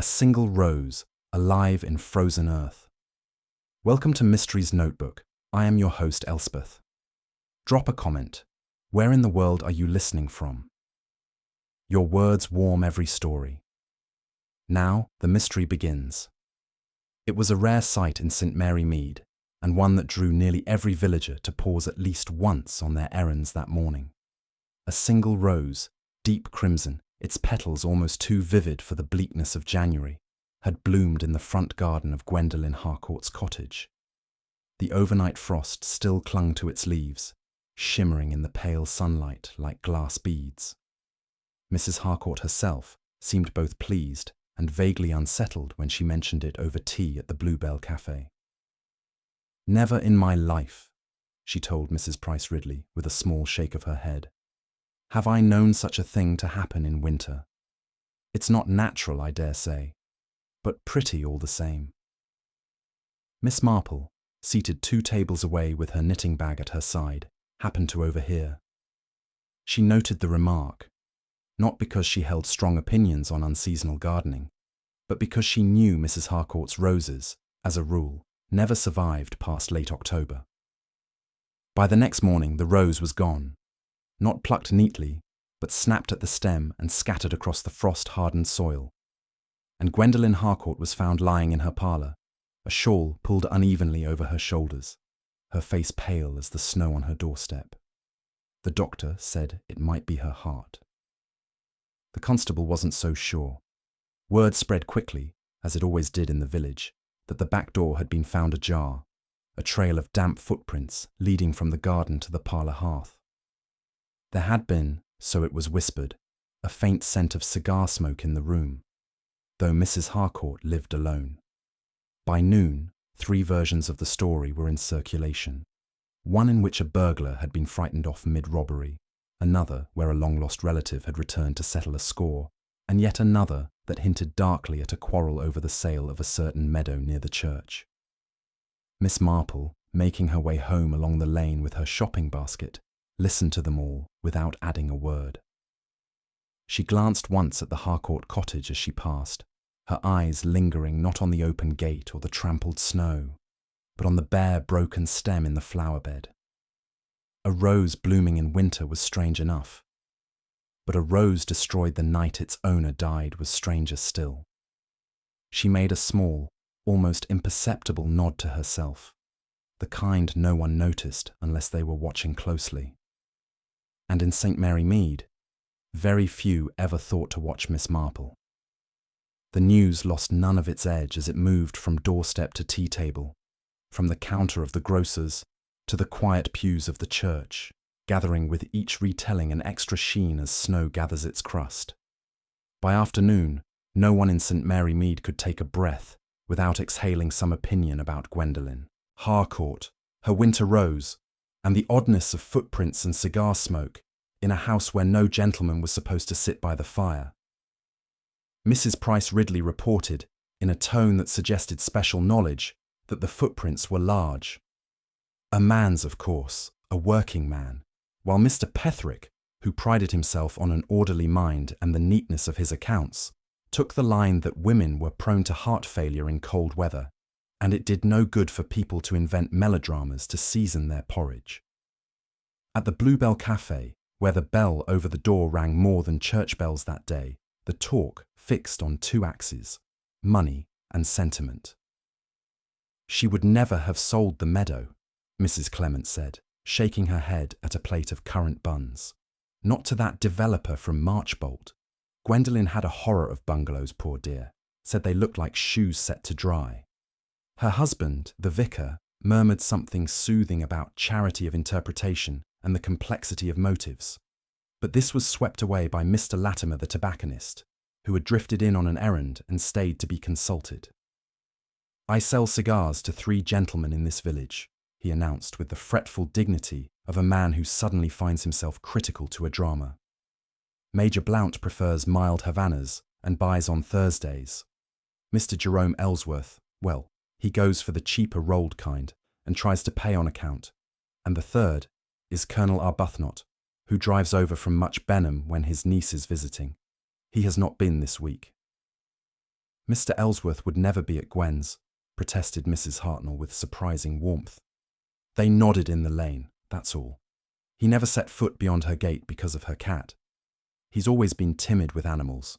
single rose, alive in frozen earth. Welcome to Mystery's Notebook. I am your host, Elspeth. Drop a comment. Where in the world are you listening from? Your words warm every story. Now, the mystery begins. It was a rare sight in St. Mary Mead, and one that drew nearly every villager to pause at least once on their errands that morning. A single rose, deep crimson, its petals almost too vivid for the bleakness of January, had bloomed in the front garden of Gwendolen Harcourt's cottage. The overnight frost still clung to its leaves, shimmering in the pale sunlight like glass beads. Mrs. Harcourt herself seemed both pleased and vaguely unsettled when she mentioned it over tea at the Bluebell Cafe. "Never in my life," she told Mrs. Price Ridley with a small shake of her head, "have I known such a thing to happen in winter. It's not natural, I dare say, but pretty all the same." Miss Marple, seated 2 tables away with her knitting bag at her side, happened to overhear. She noted the remark, not because she held strong opinions on unseasonal gardening, but because she knew Mrs. Harcourt's roses, as a rule, never survived past late October. By the next morning the rose was gone, not plucked neatly, but snapped at the stem and scattered across the frost-hardened soil. And Gwendolen Harcourt was found lying in her parlour, a shawl pulled unevenly over her shoulders, her face pale as the snow on her doorstep. The doctor said it might be her heart. The constable wasn't so sure. Word spread quickly, as it always did in the village, that the back door had been found ajar, a trail of damp footprints leading from the garden to the parlour hearth. There had been, so it was whispered, a faint scent of cigar smoke in the room, though Mrs. Harcourt lived alone. By noon, 3 versions of the story were in circulation. One in which a burglar had been frightened off mid-robbery, another where a long-lost relative had returned to settle a score, and yet another that hinted darkly at a quarrel over the sale of a certain meadow near the church. Miss Marple, making her way home along the lane with her shopping basket, listened to them all without adding a word. She glanced once at the Harcourt cottage as she passed, her eyes lingering not on the open gate or the trampled snow, but on the bare, broken stem in the flower bed. A rose blooming in winter was strange enough, but a rose destroyed the night its owner died was stranger still. She made a small, almost imperceptible nod to herself, the kind no one noticed unless they were watching closely. And in St. Mary Mead, very few ever thought to watch Miss Marple. The news lost none of its edge as it moved from doorstep to tea table, from the counter of the grocer's to the quiet pews of the church, gathering with each retelling an extra sheen as snow gathers its crust. By afternoon, no one in St. Mary Mead could take a breath without exhaling some opinion about Gwendolen Harcourt, her winter rose, and the oddness of footprints and cigar smoke in a house where no gentleman was supposed to sit by the fire. Mrs. Price Ridley reported, in a tone that suggested special knowledge, that the footprints were large. A man's, of course, a working man, while Mr. Petherick, who prided himself on an orderly mind and the neatness of his accounts, took the line that women were prone to heart failure in cold weather, and it did no good for people to invent melodramas to season their porridge. At the Bluebell Cafe, where the bell over the door rang more than church bells that day, the talk fixed on 2 axes, money and sentiment. "She would never have sold the meadow," Mrs. Clement said, shaking her head at a plate of currant buns. "Not to that developer from Marchbolt. Gwendolen had a horror of bungalows, poor dear, said they looked like shoes set to dry." Her husband, the vicar, murmured something soothing about charity of interpretation and the complexity of motives, but this was swept away by Mr. Latimer the tobacconist, who had drifted in on an errand and stayed to be consulted. "I sell cigars to 3 gentlemen in this village," he announced with the fretful dignity of a man who suddenly finds himself critical to a drama. "Major Blount prefers mild Havanas and buys on Thursdays. Mr. Jerome Ellsworth, well, he goes for the cheaper rolled kind and tries to pay on account. And the third is Colonel Arbuthnot, who drives over from Much Benham when his niece is visiting. He has not been this week." Mr. Ellsworth would never be at Gwen's, protested Mrs. Hartnell with surprising warmth. They nodded in the lane, that's all. He never set foot beyond her gate because of her cat. He's always been timid with animals.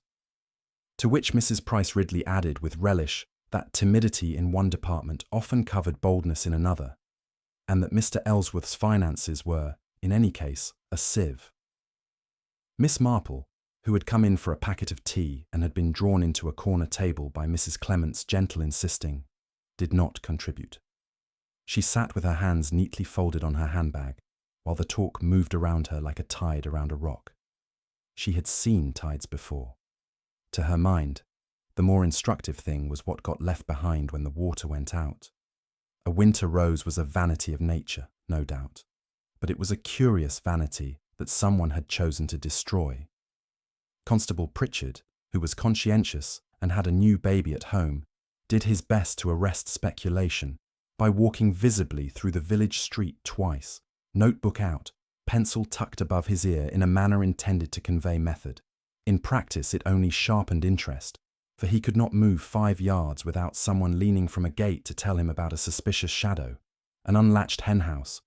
To which Mrs. Price Ridley added with relish that timidity in one department often covered boldness in another, and that Mr. Ellsworth's finances were, in any case, a sieve. Miss Marple, who had come in for a packet of tea and had been drawn into a corner table by Mrs. Clement's gentle insisting, did not contribute. She sat with her hands neatly folded on her handbag, while the talk moved around her like a tide around a rock. She had seen tides before. To her mind, the more instructive thing was what got left behind when the water went out. A winter rose was a vanity of nature, no doubt, but it was a curious vanity that someone had chosen to destroy. Constable Pritchard, who was conscientious and had a new baby at home, did his best to arrest speculation by walking visibly through the village street twice, notebook out, pencil tucked above his ear in a manner intended to convey method. In practice it only sharpened interest, for he could not move 5 yards without someone leaning from a gate to tell him about a suspicious shadow, an unlatched henhouse,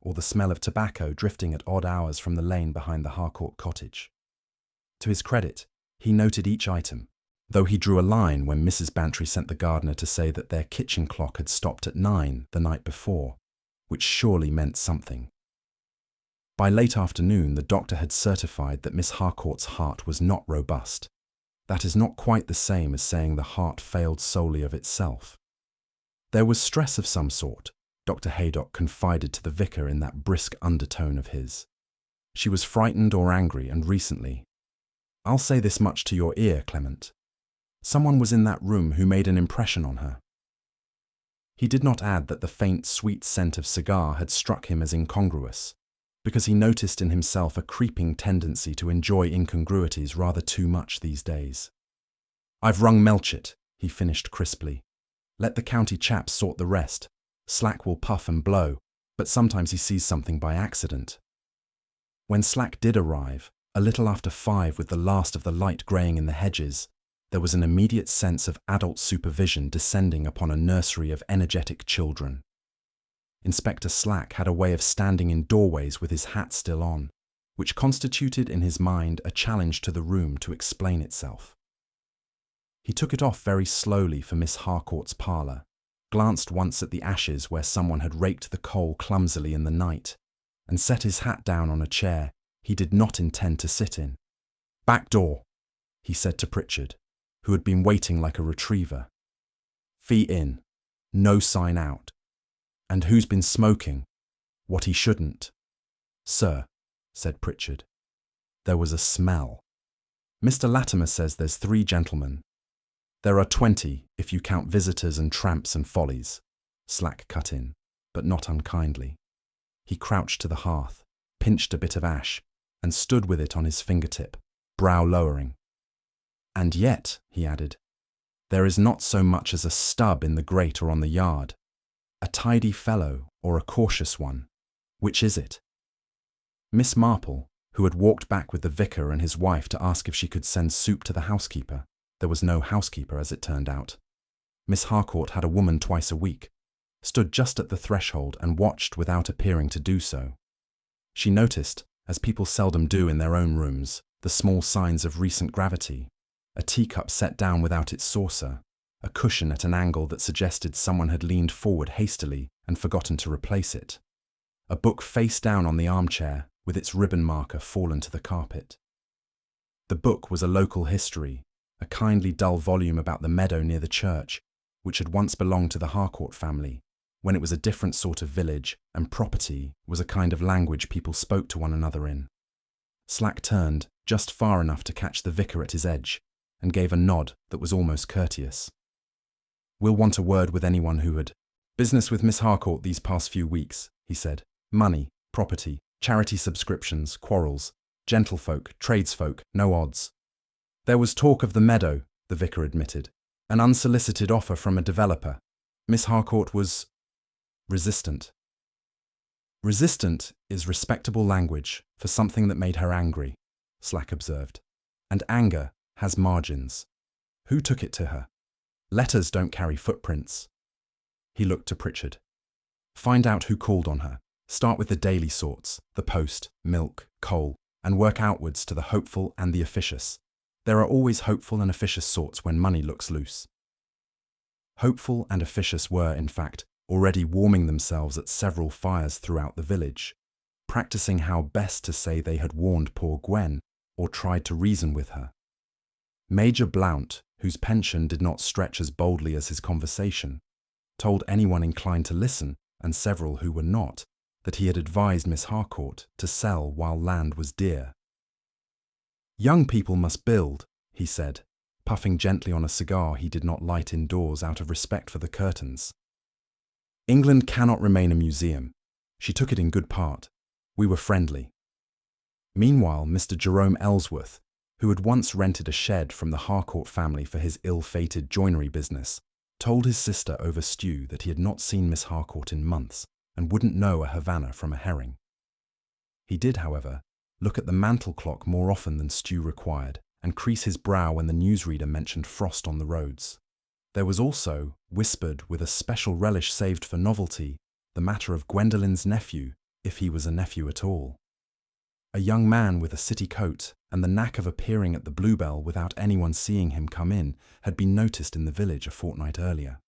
or the smell of tobacco drifting at odd hours from the lane behind the Harcourt cottage. To his credit, he noted each item, though he drew a line when Mrs. Bantry sent the gardener to say that their kitchen clock had stopped at 9 the night before, which surely meant something. By late afternoon, the doctor had certified that Miss Harcourt's heart was not robust. That is not quite the same as saying the heart failed solely of itself. There was stress of some sort, Dr. Haydock confided to the vicar in that brisk undertone of his. She was frightened or angry, and recently. I'll say this much to your ear, Clement. Someone was in that room who made an impression on her. He did not add that the faint, sweet scent of cigar had struck him as incongruous, because he noticed in himself a creeping tendency to enjoy incongruities rather too much these days. I've rung Melchett, he finished crisply. Let the county chaps sort the rest. Slack will puff and blow, but sometimes he sees something by accident. When Slack did arrive, a little after 5 with the last of the light greying in the hedges, there was an immediate sense of adult supervision descending upon a nursery of energetic children. Inspector Slack had a way of standing in doorways with his hat still on, which constituted in his mind a challenge to the room to explain itself. He took it off very slowly for Miss Harcourt's parlour, glanced once at the ashes where someone had raked the coal clumsily in the night, and set his hat down on a chair he did not intend to sit in. "Back door," he said to Pritchard, who had been waiting like a retriever. "Fee in. No sign out. And who's been smoking? What he shouldn't." "Sir," said Pritchard. There was a smell. "Mr. Latimer says there's 3 gentlemen." "There are 20, if you count visitors and tramps and follies," Slack cut in, but not unkindly. He crouched to the hearth, pinched a bit of ash, and stood with it on his fingertip, brow lowering. "And yet," he added, "there is not so much as a stub in the grate or on the yard. A tidy fellow or a cautious one? Which is it?" Miss Marple, who had walked back with the vicar and his wife to ask if she could send soup to the housekeeper — there was no housekeeper as it turned out. Miss Harcourt had a woman twice a week — stood just at the threshold and watched without appearing to do so. She noticed, as people seldom do in their own rooms, the small signs of recent gravity: a teacup set down without its saucer, a cushion at an angle that suggested someone had leaned forward hastily and forgotten to replace it, a book face down on the armchair with its ribbon marker fallen to the carpet. The book was a local history, a kindly dull volume about the meadow near the church, which had once belonged to the Harcourt family, when it was a different sort of village and property was a kind of language people spoke to one another in. Slack turned just far enough to catch the vicar at his edge and gave a nod that was almost courteous. "We'll want a word with anyone who had business with Miss Harcourt these past few weeks," he said. "Money, property, charity subscriptions, quarrels, gentlefolk, tradesfolk, no odds." "There was talk of the meadow," the vicar admitted. "An unsolicited offer from a developer. Miss Harcourt was resistant." "Resistant is respectable language for something that made her angry," Slack observed. "And anger has margins. Who took it to her?" Letters don't carry footprints. He looked to Pritchard. Find out who called on her. Start with the daily sorts, the post, milk, coal, and work outwards to the hopeful and the officious. There are always hopeful and officious sorts when money looks loose. Hopeful and officious were, in fact, already warming themselves at several fires throughout the village, practicing how best to say they had warned poor Gwen or tried to reason with her. Major Blount, whose pension did not stretch as boldly as his conversation, told anyone inclined to listen, and several who were not, that he had advised Miss Harcourt to sell while land was dear. Young people must build, he said, puffing gently on a cigar he did not light indoors out of respect for the curtains. England cannot remain a museum. She took it in good part. We were friendly. Meanwhile, Mr. Jerome Ellsworth, who had once rented a shed from the Harcourt family for his ill-fated joinery business, told his sister over stew that he had not seen Miss Harcourt in months and wouldn't know a Havana from a herring. He did, however, look at the mantel clock more often than stew required and crease his brow when the newsreader mentioned frost on the roads. There was also, whispered with a special relish saved for novelty, the matter of Gwendolen's nephew, if he was a nephew at all. A young man with a city coat and the knack of appearing at the Bluebell without anyone seeing him come in had been noticed in the village a fortnight earlier.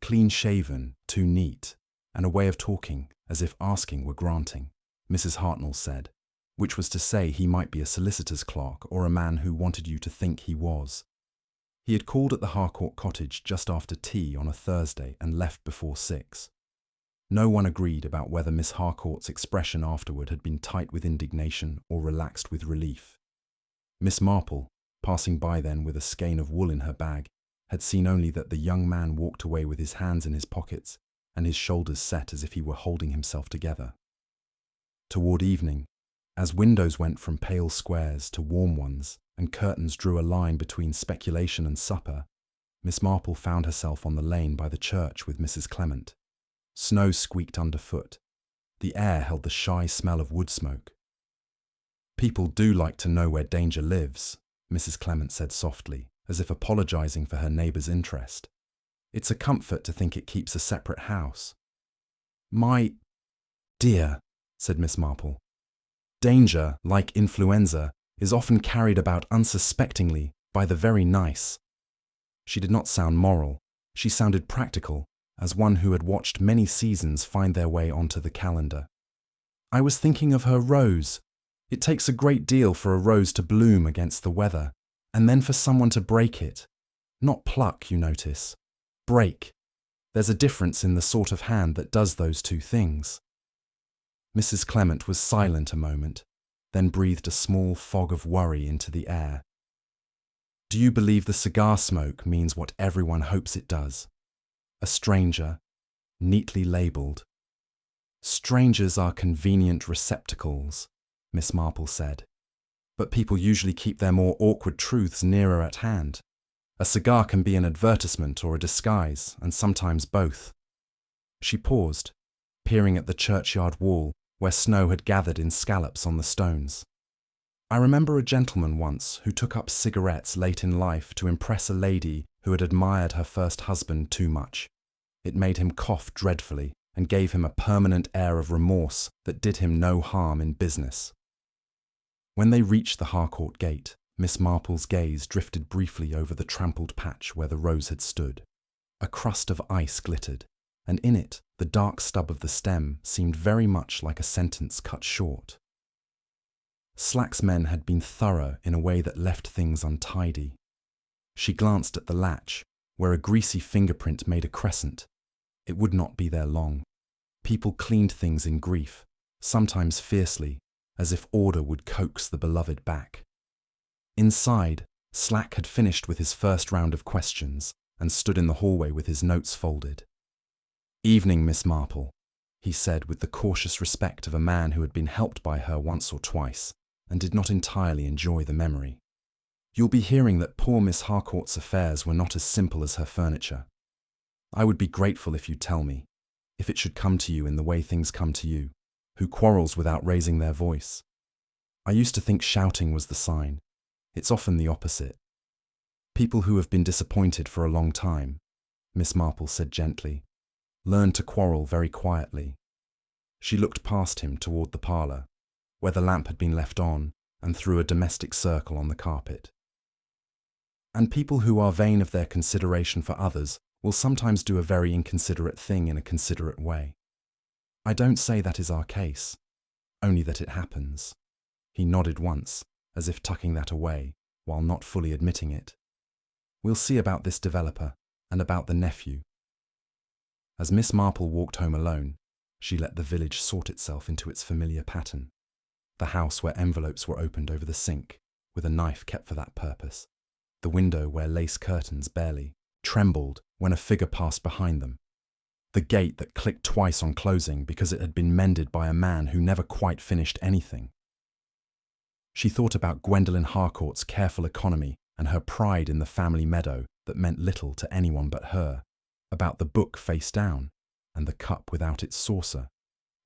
Clean-shaven, too neat, and a way of talking as if asking were granting, Mrs. Hartnell said, which was to say he might be a solicitor's clerk or a man who wanted you to think he was. He had called at the Harcourt cottage just after tea on a Thursday and left before 6. No one agreed about whether Miss Harcourt's expression afterward had been tight with indignation or relaxed with relief. Miss Marple, passing by then with a skein of wool in her bag, had seen only that the young man walked away with his hands in his pockets and his shoulders set as if he were holding himself together. Toward evening, as windows went from pale squares to warm ones and curtains drew a line between speculation and supper, Miss Marple found herself on the lane by the church with Mrs. Clement. Snow squeaked underfoot. The air held the shy smell of wood smoke. People do like to know where danger lives, Mrs. Clement said softly, as if apologizing for her neighbour's interest. It's a comfort to think it keeps a separate house. My dear, said Miss Marple, danger, like influenza, is often carried about unsuspectingly by the very nice. She did not sound moral. She sounded practical, as one who had watched many seasons find their way onto the calendar. I was thinking of her rose. It takes a great deal for a rose to bloom against the weather, and then for someone to break it. Not pluck, you notice. Break. There's a difference in the sort of hand that does those two things. Mrs. Clement was silent a moment, then breathed a small fog of worry into the air. Do you believe the cigar smoke means what everyone hopes it does? A stranger, neatly labelled. Strangers are convenient receptacles, Miss Marple said, but people usually keep their more awkward truths nearer at hand. A cigar can be an advertisement or a disguise, and sometimes both. She paused, peering at the churchyard wall, where snow had gathered in scallops on the stones. I remember a gentleman once who took up cigarettes late in life to impress a lady who had admired her first husband too much. It made him cough dreadfully and gave him a permanent air of remorse that did him no harm in business. When they reached the Harcourt gate, Miss Marple's gaze drifted briefly over the trampled patch where the rose had stood. A crust of ice glittered, and in it the dark stub of the stem seemed very much like a sentence cut short. Slack's men had been thorough in a way that left things untidy. She glanced at the latch, where a greasy fingerprint made a crescent. It would not be there long. People cleaned things in grief, sometimes fiercely, as if order would coax the beloved back. Inside, Slack had finished with his first round of questions and stood in the hallway with his notes folded. "Evening, Miss Marple," he said with the cautious respect of a man who had been helped by her once or twice and did not entirely enjoy the memory. "You'll be hearing that poor Miss Harcourt's affairs were not as simple as her furniture. I would be grateful if you'd tell me, if it should come to you in the way things come to you, who quarrels without raising their voice. I used to think shouting was the sign. It's often the opposite. People who have been disappointed for a long time, Miss Marple said gently, learn to quarrel very quietly. She looked past him toward the parlour, where the lamp had been left on, and threw a domestic circle on the carpet. And people who are vain of their consideration for others will sometimes do a very inconsiderate thing in a considerate way. I don't say that is our case, only that it happens. He nodded once, as if tucking that away, while not fully admitting it. We'll see about this developer, and about the nephew. As Miss Marple walked home alone, she let the village sort itself into its familiar pattern. The house where envelopes were opened over the sink, with a knife kept for that purpose. The window where lace curtains barely trembled when a figure passed behind them. The gate that clicked twice on closing because it had been mended by a man who never quite finished anything. She thought about Gwendolen Harcourt's careful economy and her pride in the family meadow that meant little to anyone but her, about the book face down and the cup without its saucer,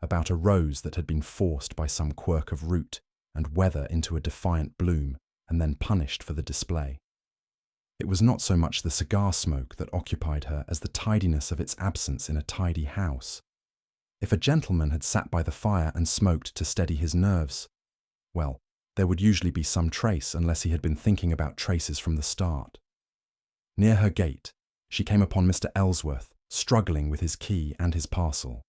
about a rose that had been forced by some quirk of root and weather into a defiant bloom and then punished for the display. It was not so much the cigar smoke that occupied her as the tidiness of its absence in a tidy house. If a gentleman had sat by the fire and smoked to steady his nerves, well, there would usually be some trace unless he had been thinking about traces from the start. Near her gate, she came upon Mr. Ellsworth, struggling with his key and his parcel.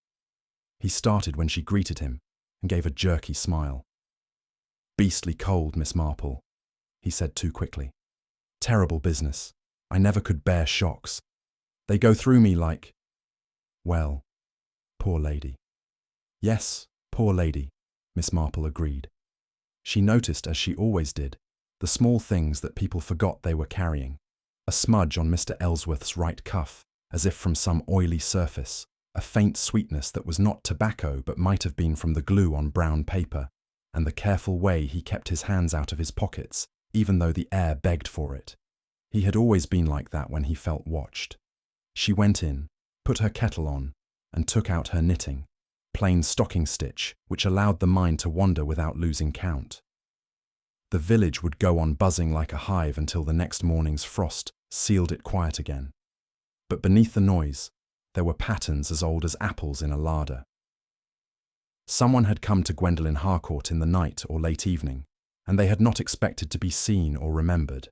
He started when she greeted him and gave a jerky smile. "Beastly cold, Miss Marple," he said too quickly. "Terrible business. I never could bear shocks. They go through me like—" "Well, poor lady." "Yes, poor lady," Miss Marple agreed. She noticed, as she always did, the small things that people forgot they were carrying. A smudge on Mr. Ellsworth's right cuff, as if from some oily surface, a faint sweetness that was not tobacco but might have been from the glue on brown paper, and the careful way he kept his hands out of his pockets, even though the air begged for it. He had always been like that when he felt watched. She went in, put her kettle on, and took out her knitting, plain stocking stitch, which allowed the mind to wander without losing count. The village would go on buzzing like a hive until the next morning's frost sealed it quiet again. But beneath the noise, there were patterns as old as apples in a larder. Someone had come to Gwendolen Harcourt in the night or late evening, and they had not expected to be seen or remembered.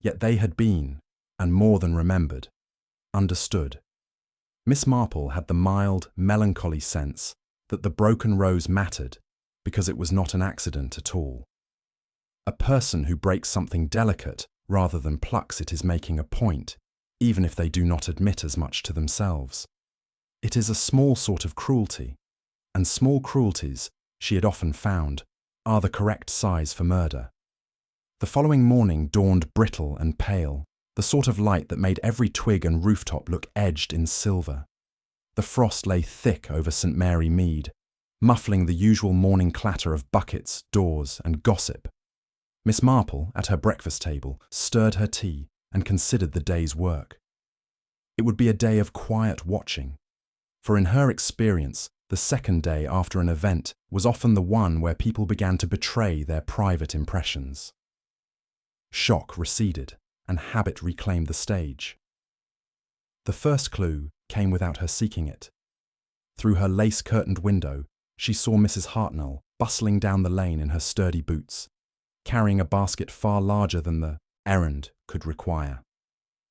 Yet they had been, and more than remembered, understood. Miss Marple had the mild, melancholy sense that the broken rose mattered because it was not an accident at all. A person who breaks something delicate rather than plucks it is making a point, even if they do not admit as much to themselves. It is a small sort of cruelty, and small cruelties, she had often found, are the correct size for murder. The following morning dawned brittle and pale, the sort of light that made every twig and rooftop look edged in silver. The frost lay thick over St. Mary Mead, muffling the usual morning clatter of buckets, doors, and gossip. Miss Marple, at her breakfast table, stirred her tea and considered the day's work. It would be a day of quiet watching, for in her experience, the second day after an event was often the one where people began to betray their private impressions. Shock receded, and habit reclaimed the stage. The first clue came without her seeking it. Through her lace-curtained window, she saw Mrs. Hartnell bustling down the lane in her sturdy boots, carrying a basket far larger than the errand could require.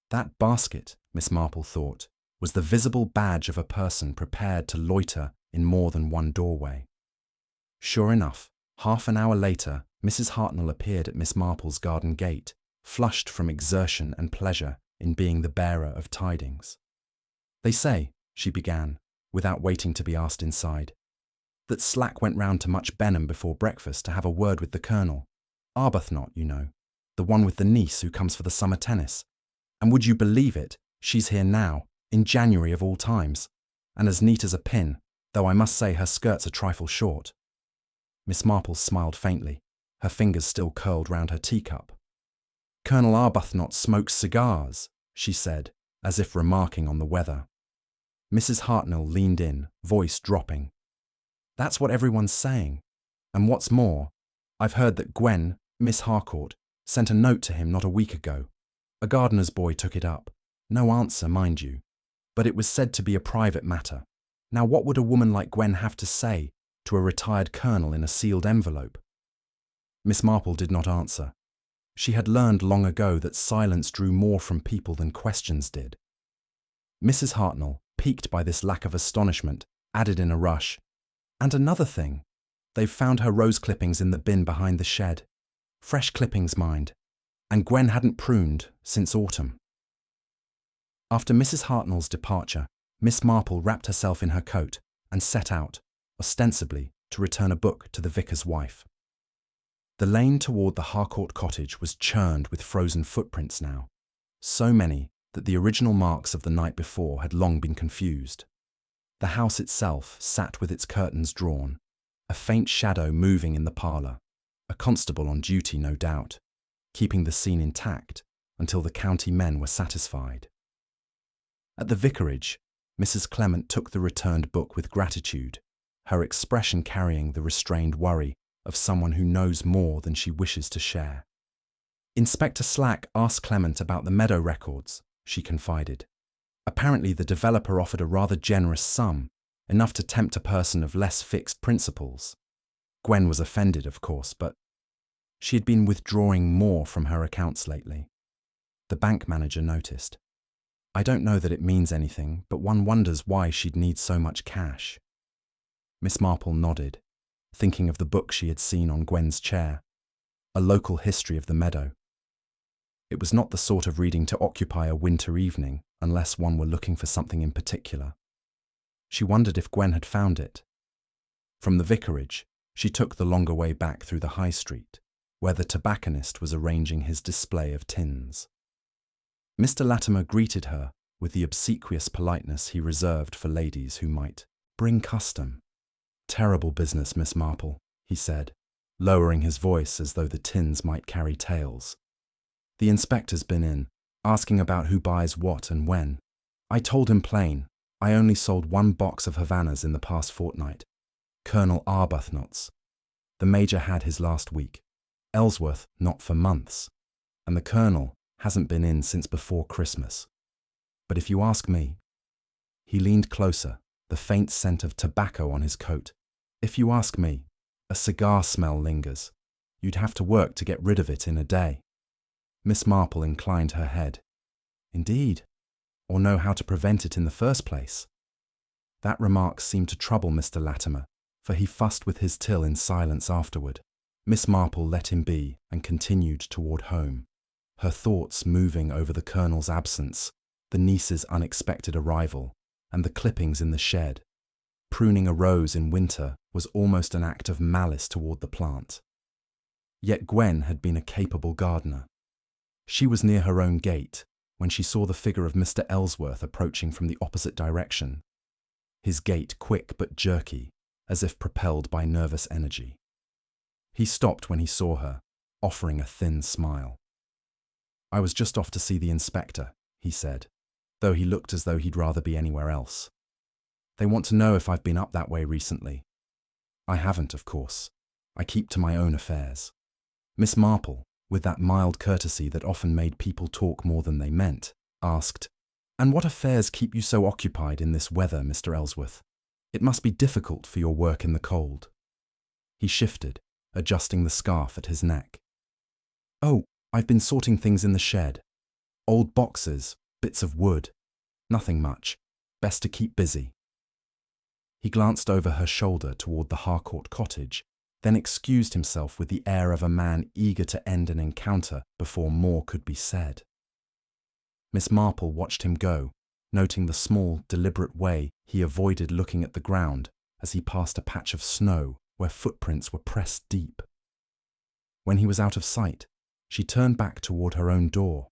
That basket, Miss Marple thought, was the visible badge of a person prepared to loiter in more than one doorway. Sure enough, half an hour later, Mrs. Hartnell appeared at Miss Marple's garden gate, flushed from exertion and pleasure in being the bearer of tidings. "They say," she began, without waiting to be asked inside, "that Slack went round to Much Benham before breakfast to have a word with the Colonel. Arbuthnot, you know, the one with the niece who comes for the summer tennis. And would you believe it, she's here now, in January of all times, and as neat as a pin, though I must say her skirt's a trifle short." Miss Marple smiled faintly, her fingers still curled round her teacup. "Colonel Arbuthnot smokes cigars," she said, as if remarking on the weather. Mrs. Hartnell leaned in, voice dropping. "That's what everyone's saying. And what's more, I've heard that Miss Harcourt, sent a note to him not a week ago. A gardener's boy took it up. No answer, mind you. But it was said to be a private matter. Now what would a woman like Gwen have to say to a retired colonel in a sealed envelope? Miss Marple did not answer. She had learned long ago that silence drew more from people than questions did. Mrs. Hartnell, piqued by this lack of astonishment, added in a rush, "And another thing. They've found her rose clippings in the bin behind the shed. Fresh clippings, mind. And Gwen hadn't pruned since autumn." After Mrs. Hartnell's departure, Miss Marple wrapped herself in her coat and set out, ostensibly to return a book to the vicar's wife. The lane toward the Harcourt cottage was churned with frozen footprints now, so many that the original marks of the night before had long been confused. The house itself sat with its curtains drawn, a faint shadow moving in the parlour, a constable on duty no doubt, keeping the scene intact until the county men were satisfied. At the vicarage, Mrs. Clement took the returned book with gratitude, her expression carrying the restrained worry of someone who knows more than she wishes to share. "Inspector Slack asked Clement about the meadow records," she confided. "Apparently the developer offered a rather generous sum, enough to tempt a person of less fixed principles. Gwen was offended, of course, but she had been withdrawing more from her accounts lately." The bank manager noticed. "I don't know that it means anything, but one wonders why she'd need so much cash." Miss Marple nodded, thinking of the book she had seen on Gwen's chair, A Local History of the Meadow. It was not the sort of reading to occupy a winter evening unless one were looking for something in particular. She wondered if Gwen had found it. From the vicarage, she took the longer way back through the high street, where the tobacconist was arranging his display of tins. Mr. Latimer greeted her with the obsequious politeness he reserved for ladies who might bring custom. "Terrible business, Miss Marple," he said, lowering his voice as though the tins might carry tales. "The inspector's been in, asking about who buys what and when. I told him plain, I only sold 1 box of Havanas in the past fortnight. Colonel Arbuthnot's. The Major had his last week. Ellsworth not for months. And the Colonel hasn't been in since before Christmas. But if you ask me..." He leaned closer, the faint scent of tobacco on his coat. "If you ask me, a cigar smell lingers. You'd have to work to get rid of it in a day." Miss Marple inclined her head. "Indeed? Or know how to prevent it in the first place?" That remark seemed to trouble Mr. Latimer, for he fussed with his till in silence afterward. Miss Marple let him be and continued toward home, her thoughts moving over the Colonel's absence, the niece's unexpected arrival, and the clippings in the shed. Pruning a rose in winter was almost an act of malice toward the plant. Yet Gwen had been a capable gardener. She was near her own gate when she saw the figure of Mr. Ellsworth approaching from the opposite direction, his gait quick but jerky, as if propelled by nervous energy. He stopped when he saw her, offering a thin smile. "I was just off to see the inspector," he said, though he looked as though he'd rather be anywhere else. "They want to know if I've been up that way recently. I haven't, of course. I keep to my own affairs." Miss Marple, with that mild courtesy that often made people talk more than they meant, asked, "And what affairs keep you so occupied in this weather, Mr. Ellsworth? It must be difficult for your work in the cold." He shifted, adjusting the scarf at his neck. "Oh, I've been sorting things in the shed. Old boxes, bits of wood. Nothing much. Best to keep busy." He glanced over her shoulder toward the Harcourt cottage, then excused himself with the air of a man eager to end an encounter before more could be said. Miss Marple watched him go, noting the small, deliberate way he avoided looking at the ground as he passed a patch of snow where footprints were pressed deep. When he was out of sight, she turned back toward her own door,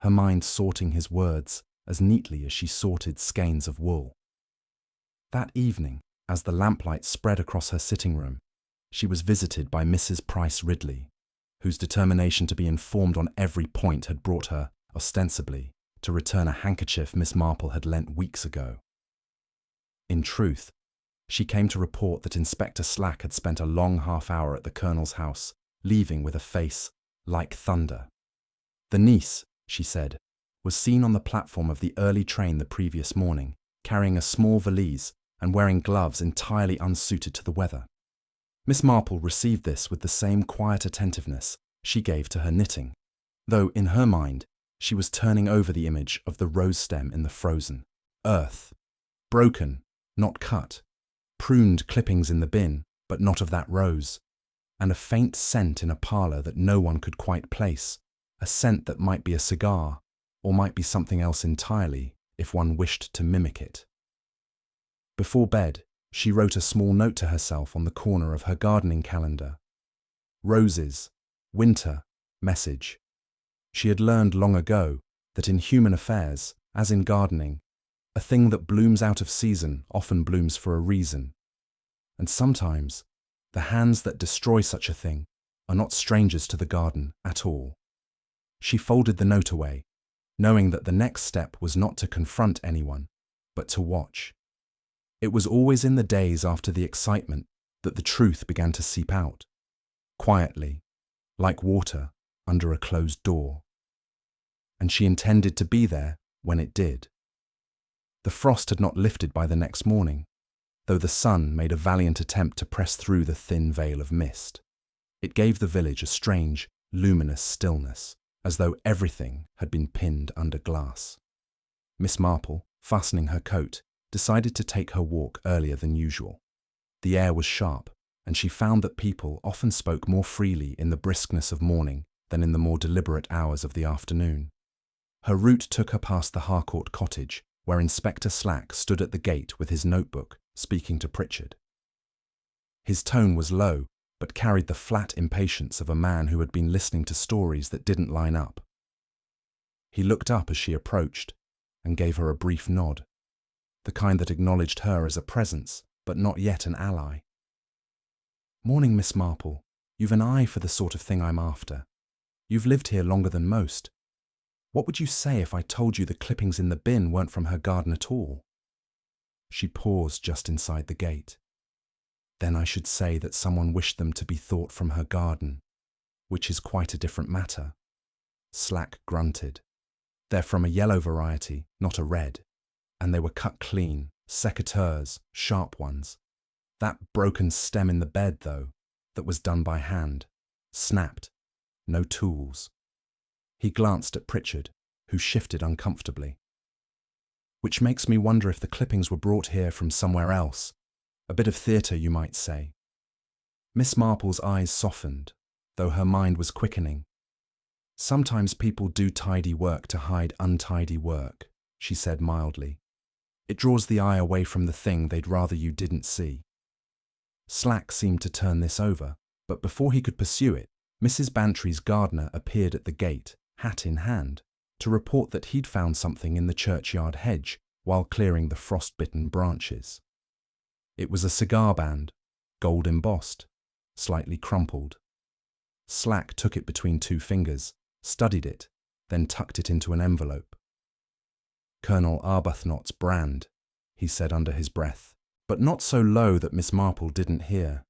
her mind sorting his words as neatly as she sorted skeins of wool. That evening, as the lamplight spread across her sitting room, she was visited by Mrs. Price Ridley, whose determination to be informed on every point had brought her, ostensibly, to return a handkerchief Miss Marple had lent weeks ago. In truth, she came to report that Inspector Slack had spent a long half-hour at the Colonel's house, leaving with a face like thunder. The niece, she said, was seen on the platform of the early train the previous morning, carrying a small valise and wearing gloves entirely unsuited to the weather. Miss Marple received this with the same quiet attentiveness she gave to her knitting, though in her mind she was turning over the image of the rose stem in the frozen earth, broken, not cut, pruned clippings in the bin, but not of that rose, and a faint scent in a parlour that no one could quite place, a scent that might be a cigar, or might be something else entirely if one wished to mimic it. Before bed, she wrote a small note to herself on the corner of her gardening calendar. Roses, winter, message. She had learned long ago that in human affairs, as in gardening, a thing that blooms out of season often blooms for a reason. And sometimes, the hands that destroy such a thing are not strangers to the garden at all. She folded the note away, knowing that the next step was not to confront anyone, but to watch. It was always in the days after the excitement that the truth began to seep out, quietly, like water under a closed door. And she intended to be there when it did. The frost had not lifted by the next morning, though the sun made a valiant attempt to press through the thin veil of mist. It gave the village a strange, luminous stillness, as though everything had been pinned under glass. Miss Marple, fastening her coat, decided to take her walk earlier than usual. The air was sharp, and she found that people often spoke more freely in the briskness of morning than in the more deliberate hours of the afternoon. Her route took her past the Harcourt cottage, where Inspector Slack stood at the gate with his notebook, speaking to Pritchard. His tone was low, but carried the flat impatience of a man who had been listening to stories that didn't line up. He looked up as she approached, and gave her a brief nod, the kind that acknowledged her as a presence, but not yet an ally. "Morning, Miss Marple. You've an eye for the sort of thing I'm after. You've lived here longer than most. What would you say if I told you the clippings in the bin weren't from her garden at all?" She paused just inside the gate. "Then I should say that someone wished them to be thought from her garden, which is quite a different matter." Slack grunted. "They're from a yellow variety, not a red, and they were cut clean, secateurs, sharp ones. That broken stem in the bed, though, that was done by hand, snapped, no tools." He glanced at Pritchard, who shifted uncomfortably. "Which makes me wonder if the clippings were brought here from somewhere else. A bit of theatre, you might say." Miss Marple's eyes softened, though her mind was quickening. "Sometimes people do tidy work to hide untidy work," she said mildly. "It draws the eye away from the thing they'd rather you didn't see." Slack seemed to turn this over, but before he could pursue it, Mrs. Bantry's gardener appeared at the gate, hat in hand, to report that he'd found something in the churchyard hedge while clearing the frost-bitten branches. It was a cigar band, gold embossed, slightly crumpled. Slack took it between two fingers, studied it, then tucked it into an envelope. "Colonel Arbuthnot's brand," he said under his breath, but not so low that Miss Marple didn't hear.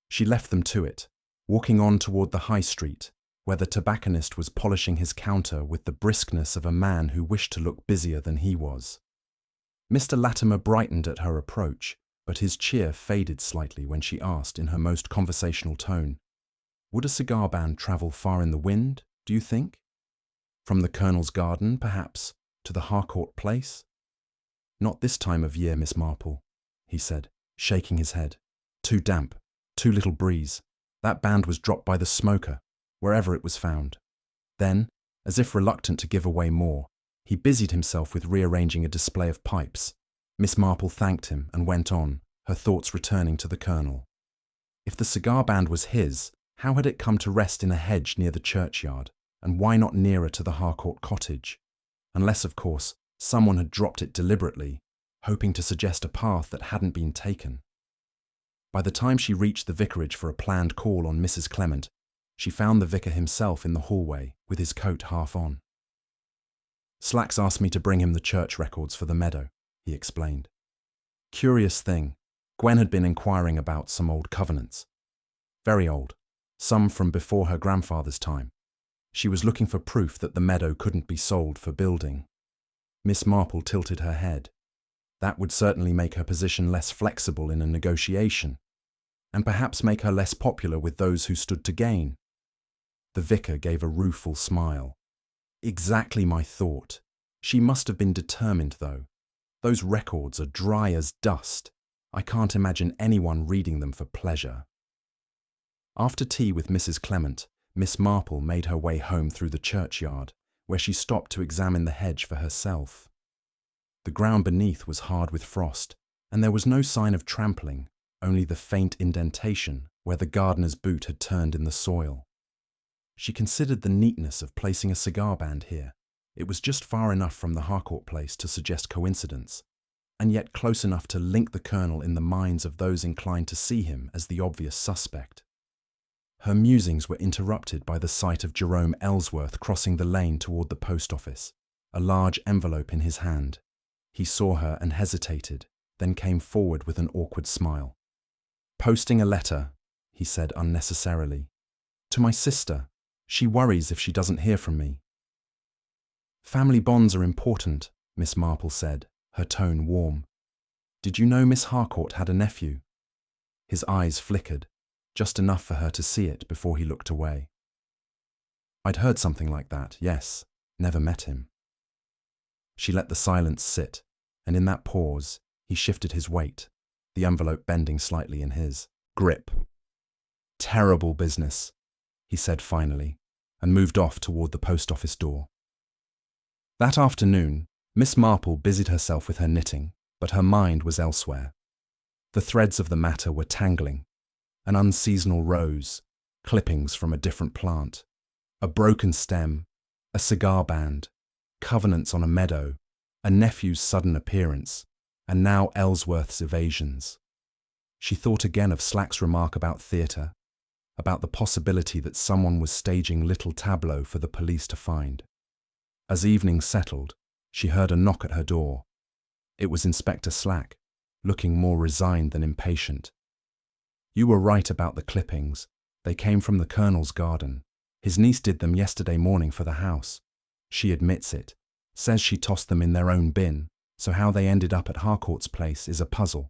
She left them to it, walking on toward the high street, where the tobacconist was polishing his counter with the briskness of a man who wished to look busier than he was. Mr. Latimer brightened at her approach, but his cheer faded slightly when she asked in her most conversational tone, "Would a cigar band travel far in the wind, do you think? From the Colonel's garden, perhaps, to the Harcourt place?" "Not this time of year, Miss Marple," he said, shaking his head. "Too damp, too little breeze. That band was dropped by the smoker, wherever it was found." Then, as if reluctant to give away more, he busied himself with rearranging a display of pipes. Miss Marple thanked him and went on, her thoughts returning to the Colonel. If the cigar band was his, how had it come to rest in a hedge near the churchyard, and why not nearer to the Harcourt cottage? Unless, of course, someone had dropped it deliberately, hoping to suggest a path that hadn't been taken. By the time she reached the vicarage for a planned call on Mrs. Clement, she found the vicar himself in the hallway with his coat half on. "Slack's asked me to bring him the church records for the meadow," he explained. "Curious thing, Gwen had been inquiring about some old covenants. Very old, some from before her grandfather's time. She was looking for proof that the meadow couldn't be sold for building. Miss Marple tilted her head. That would certainly make her position less flexible in a negotiation, and perhaps make her less popular with those who stood to gain. The vicar gave a rueful smile. Exactly my thought. She must have been determined, though. Those records are dry as dust. I can't imagine anyone reading them for pleasure. After tea with Mrs. Clement, Miss Marple made her way home through the churchyard, where she stopped to examine the hedge for herself. The ground beneath was hard with frost, and there was no sign of trampling, only the faint indentation where the gardener's boot had turned in the soil. She considered the neatness of placing a cigar band here. It was just far enough from the Harcourt place to suggest coincidence, and yet close enough to link the Colonel in the minds of those inclined to see him as the obvious suspect. Her musings were interrupted by the sight of Jerome Ellsworth crossing the lane toward the post office, a large envelope in his hand. He saw her and hesitated, then came forward with an awkward smile. "Posting a letter," he said unnecessarily. "To my sister. She worries if she doesn't hear from me." "Family bonds are important," Miss Marple said, her tone warm. "Did you know Miss Harcourt had a nephew?" His eyes flickered, just enough for her to see it before he looked away. "I'd heard something like that, yes. Never met him." She let the silence sit, and in that pause, he shifted his weight, the envelope bending slightly in his grip. "Terrible business," he said finally, and moved off toward the post office door. That afternoon, Miss Marple busied herself with her knitting, but her mind was elsewhere. The threads of the matter were tangling. An unseasonal rose, clippings from a different plant, a broken stem, a cigar band, covenants on a meadow, a nephew's sudden appearance, and now Ellsworth's evasions. She thought again of Slack's remark about theatre, about the possibility that someone was staging little tableaux for the police to find. As evening settled, she heard a knock at her door. It was Inspector Slack, looking more resigned than impatient. "You were right about the clippings. They came from the Colonel's garden. His niece did them yesterday morning for the house. She admits it, says she tossed them in their own bin, so how they ended up at Harcourt's place is a puzzle,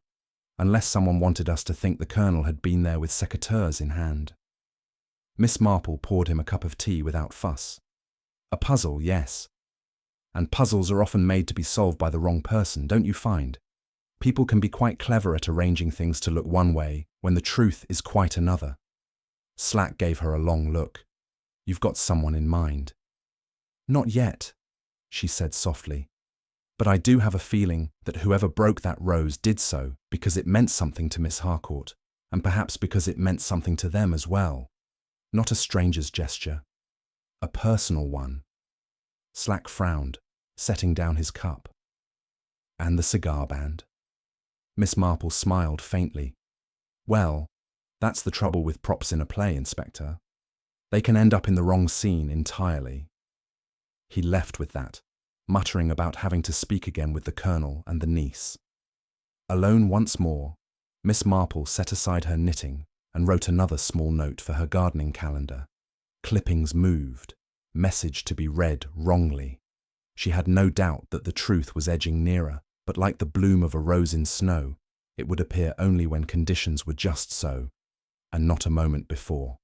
unless someone wanted us to think the Colonel had been there with secateurs in hand." Miss Marple poured him a cup of tea without fuss. "A puzzle, yes. And puzzles are often made to be solved by the wrong person, don't you find? People can be quite clever at arranging things to look one way when the truth is quite another." Slack gave her a long look. "You've got someone in mind." "Not yet," she said softly. "But I do have a feeling that whoever broke that rose did so because it meant something to Miss Harcourt, and perhaps because it meant something to them as well. Not a stranger's gesture. A personal one." Slack frowned, setting down his cup. "And the cigar band?" Miss Marple smiled faintly. "Well, that's the trouble with props in a play, Inspector. They can end up in the wrong scene entirely." He left with that, muttering about having to speak again with the Colonel and the niece. Alone once more, Miss Marple set aside her knitting and wrote another small note for her gardening calendar. Clippings moved, message to be read wrongly. She had no doubt that the truth was edging nearer, but like the bloom of a rose in snow, it would appear only when conditions were just so, and not a moment before.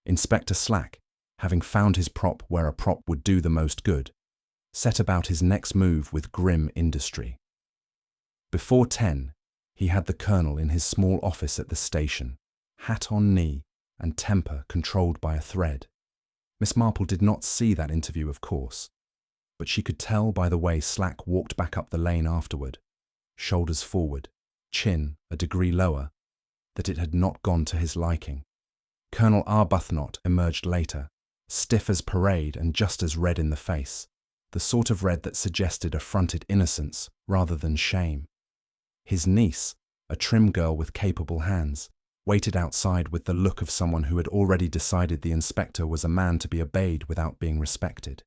Inspector Slack, having found his prop where a prop would do the most good, set about his next move with grim industry. Before 10, he had the Colonel in his small office at the station, hat on knee and temper controlled by a thread. Miss Marple did not see that interview, of course, but she could tell by the way Slack walked back up the lane afterward, shoulders forward, chin a degree lower, that it had not gone to his liking. Colonel Arbuthnot emerged later, stiff as parade and just as red in the face, the sort of red that suggested affronted innocence rather than shame. His niece, a trim girl with capable hands, waited outside with the look of someone who had already decided the inspector was a man to be obeyed without being respected.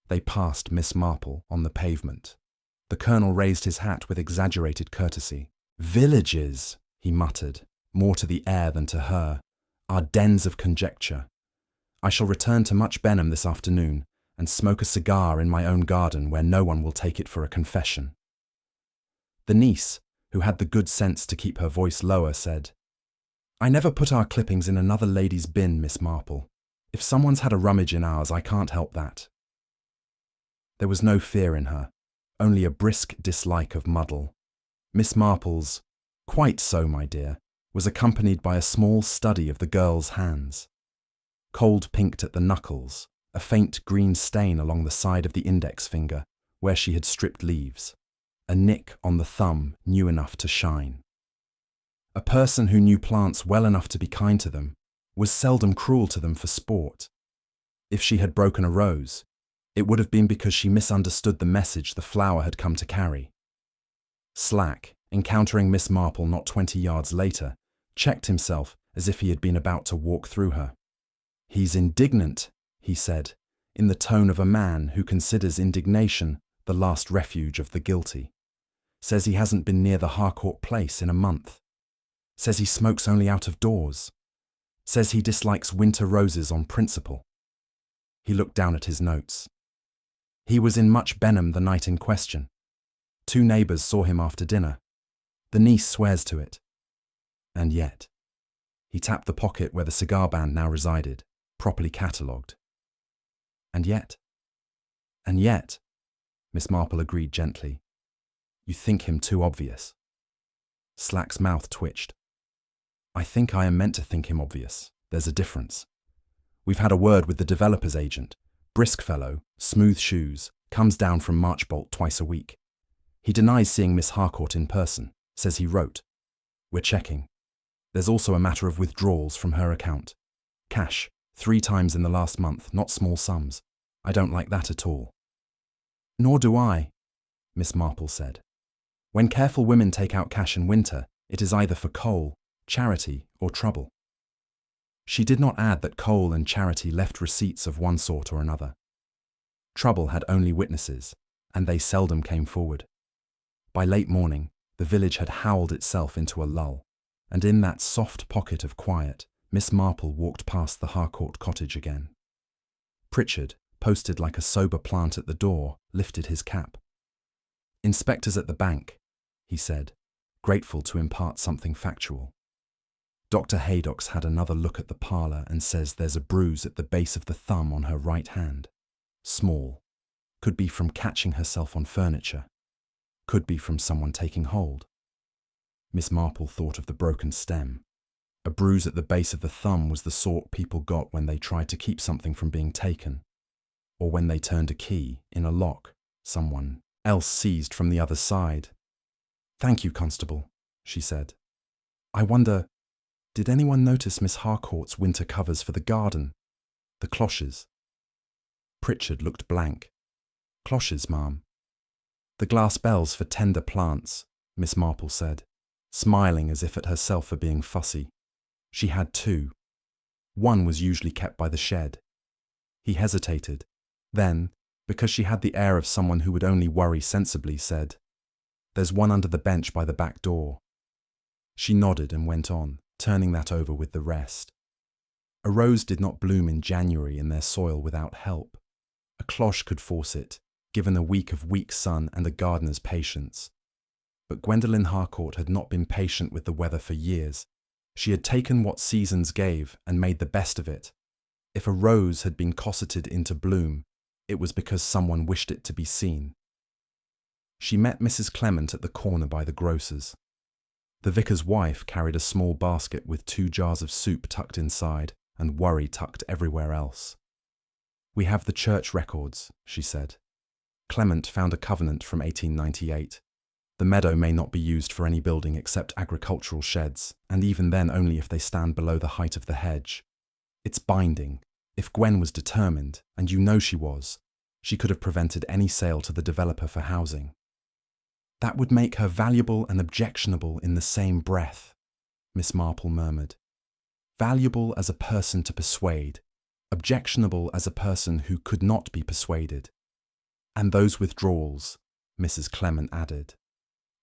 They passed Miss Marple on the pavement. The Colonel raised his hat with exaggerated courtesy. "Villages," he muttered, more to the air than to her, "are dens of conjecture. I shall return to Much Benham this afternoon and smoke a cigar in my own garden where no one will take it for a confession." The niece, who had the good sense to keep her voice lower, said, "I never put our clippings in another lady's bin, Miss Marple. If someone's had a rummage in ours, I can't help that." There was no fear in her, only a brisk dislike of muddle. Miss Marple's "Quite so, my dear," was accompanied by a small study of the girl's hands. Cold pinked at the knuckles, a faint green stain along the side of the index finger where she had stripped leaves, a nick on the thumb new enough to shine. A person who knew plants well enough to be kind to them was seldom cruel to them for sport. If she had broken a rose, it would have been because she misunderstood the message the flower had come to carry. Slack, encountering Miss Marple not 20 yards later, checked himself as if he had been about to walk through her. "He's indignant," he said, in the tone of a man who considers indignation the last refuge of the guilty. "Says he hasn't been near the Harcourt place in a month. Says he smokes only out of doors. Says he dislikes winter roses on principle." He looked down at his notes. He was in Much Benham the night in question. 2 neighbours saw him after dinner. The niece swears to it. And yet, he tapped the pocket where the cigar band now resided, properly catalogued. And yet, Miss Marple agreed gently, "You think him too obvious." Slack's mouth twitched. "I think I am meant to think him obvious. There's a difference. We've had a word with the developer's agent. Brisk fellow, smooth shoes, comes down from Marchbolt twice a week. He denies seeing Miss Harcourt in person, says he wrote. We're checking. There's also a matter of withdrawals from her account. Cash, 3 times in the last month, not small sums. I don't like that at all." "Nor do I," Miss Marple said. "When careful women take out cash in winter, it is either for coal, charity, or trouble." She did not add that coal and charity left receipts of one sort or another. Trouble had only witnesses, and they seldom came forward. By late morning, the village had howled itself into a lull, and in that soft pocket of quiet, Miss Marple walked past the Harcourt cottage again. Pritchard, posted like a sober plant at the door, lifted his cap. "Inspectors at the bank," he said, grateful to impart something factual. "Dr. Haydock's had another look at the parlour and says there's a bruise at the base of the thumb on her right hand. Small. Could be from catching herself on furniture. Could be from someone taking hold." Miss Marple thought of the broken stem. A bruise at the base of the thumb was the sort people got when they tried to keep something from being taken, or when they turned a key in a lock someone else seized from the other side. "Thank you, Constable," she said. "I wonder, did anyone notice Miss Harcourt's winter covers for the garden? The cloches?" Pritchard looked blank. "Cloches, ma'am?" "The glass bells for tender plants," Miss Marple said, smiling as if at herself for being fussy. She had 2. One was usually kept by the shed. He hesitated, then, because she had the air of someone who would only worry sensibly, said, "There's one under the bench by the back door." She nodded and went on, turning that over with the rest. A rose did not bloom in January in their soil without help. A cloche could force it, given a week of weak sun and a gardener's patience. But Gwendolen Harcourt had not been patient with the weather for years. She had taken what seasons gave and made the best of it. If a rose had been cosseted into bloom, it was because someone wished it to be seen. She met Mrs. Clement at the corner by the grocer's. The vicar's wife carried a small basket with 2 jars of soup tucked inside and worry tucked everywhere else. "We have the church records," she said. "Clement found a covenant from 1898. The meadow may not be used for any building except agricultural sheds, and even then only if they stand below the height of the hedge. It's binding. If Gwen was determined, and you know she was, she could have prevented any sale to the developer for housing." "That would make her valuable and objectionable in the same breath," Miss Marple murmured. "Valuable as a person to persuade, objectionable as a person who could not be persuaded. And those withdrawals," Mrs. Clement added.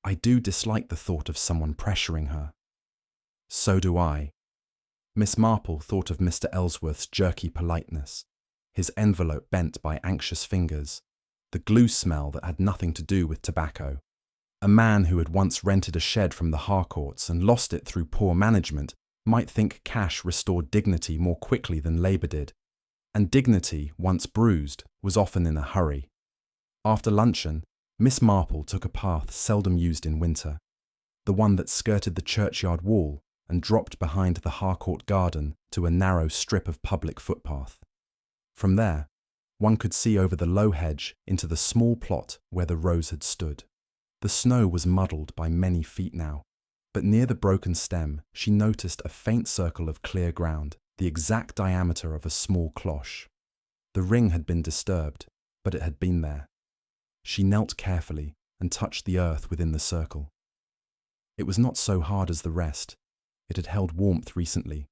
"I do dislike the thought of someone pressuring her." "So do I." Miss Marple thought of Mr. Ellsworth's jerky politeness, his envelope bent by anxious fingers, the glue smell that had nothing to do with tobacco. A man who had once rented a shed from the Harcourts and lost it through poor management might think cash restored dignity more quickly than labour did, and dignity, once bruised, was often in a hurry. After luncheon, Miss Marple took a path seldom used in winter, the one that skirted the churchyard wall and dropped behind the Harcourt garden to a narrow strip of public footpath. From there, one could see over the low hedge into the small plot where the rose had stood. The snow was muddled by many feet now, but near the broken stem she noticed a faint circle of clear ground, the exact diameter of a small cloche. The ring had been disturbed, but it had been there. She knelt carefully and touched the earth within the circle. It was not so hard as the rest. It had held warmth recently.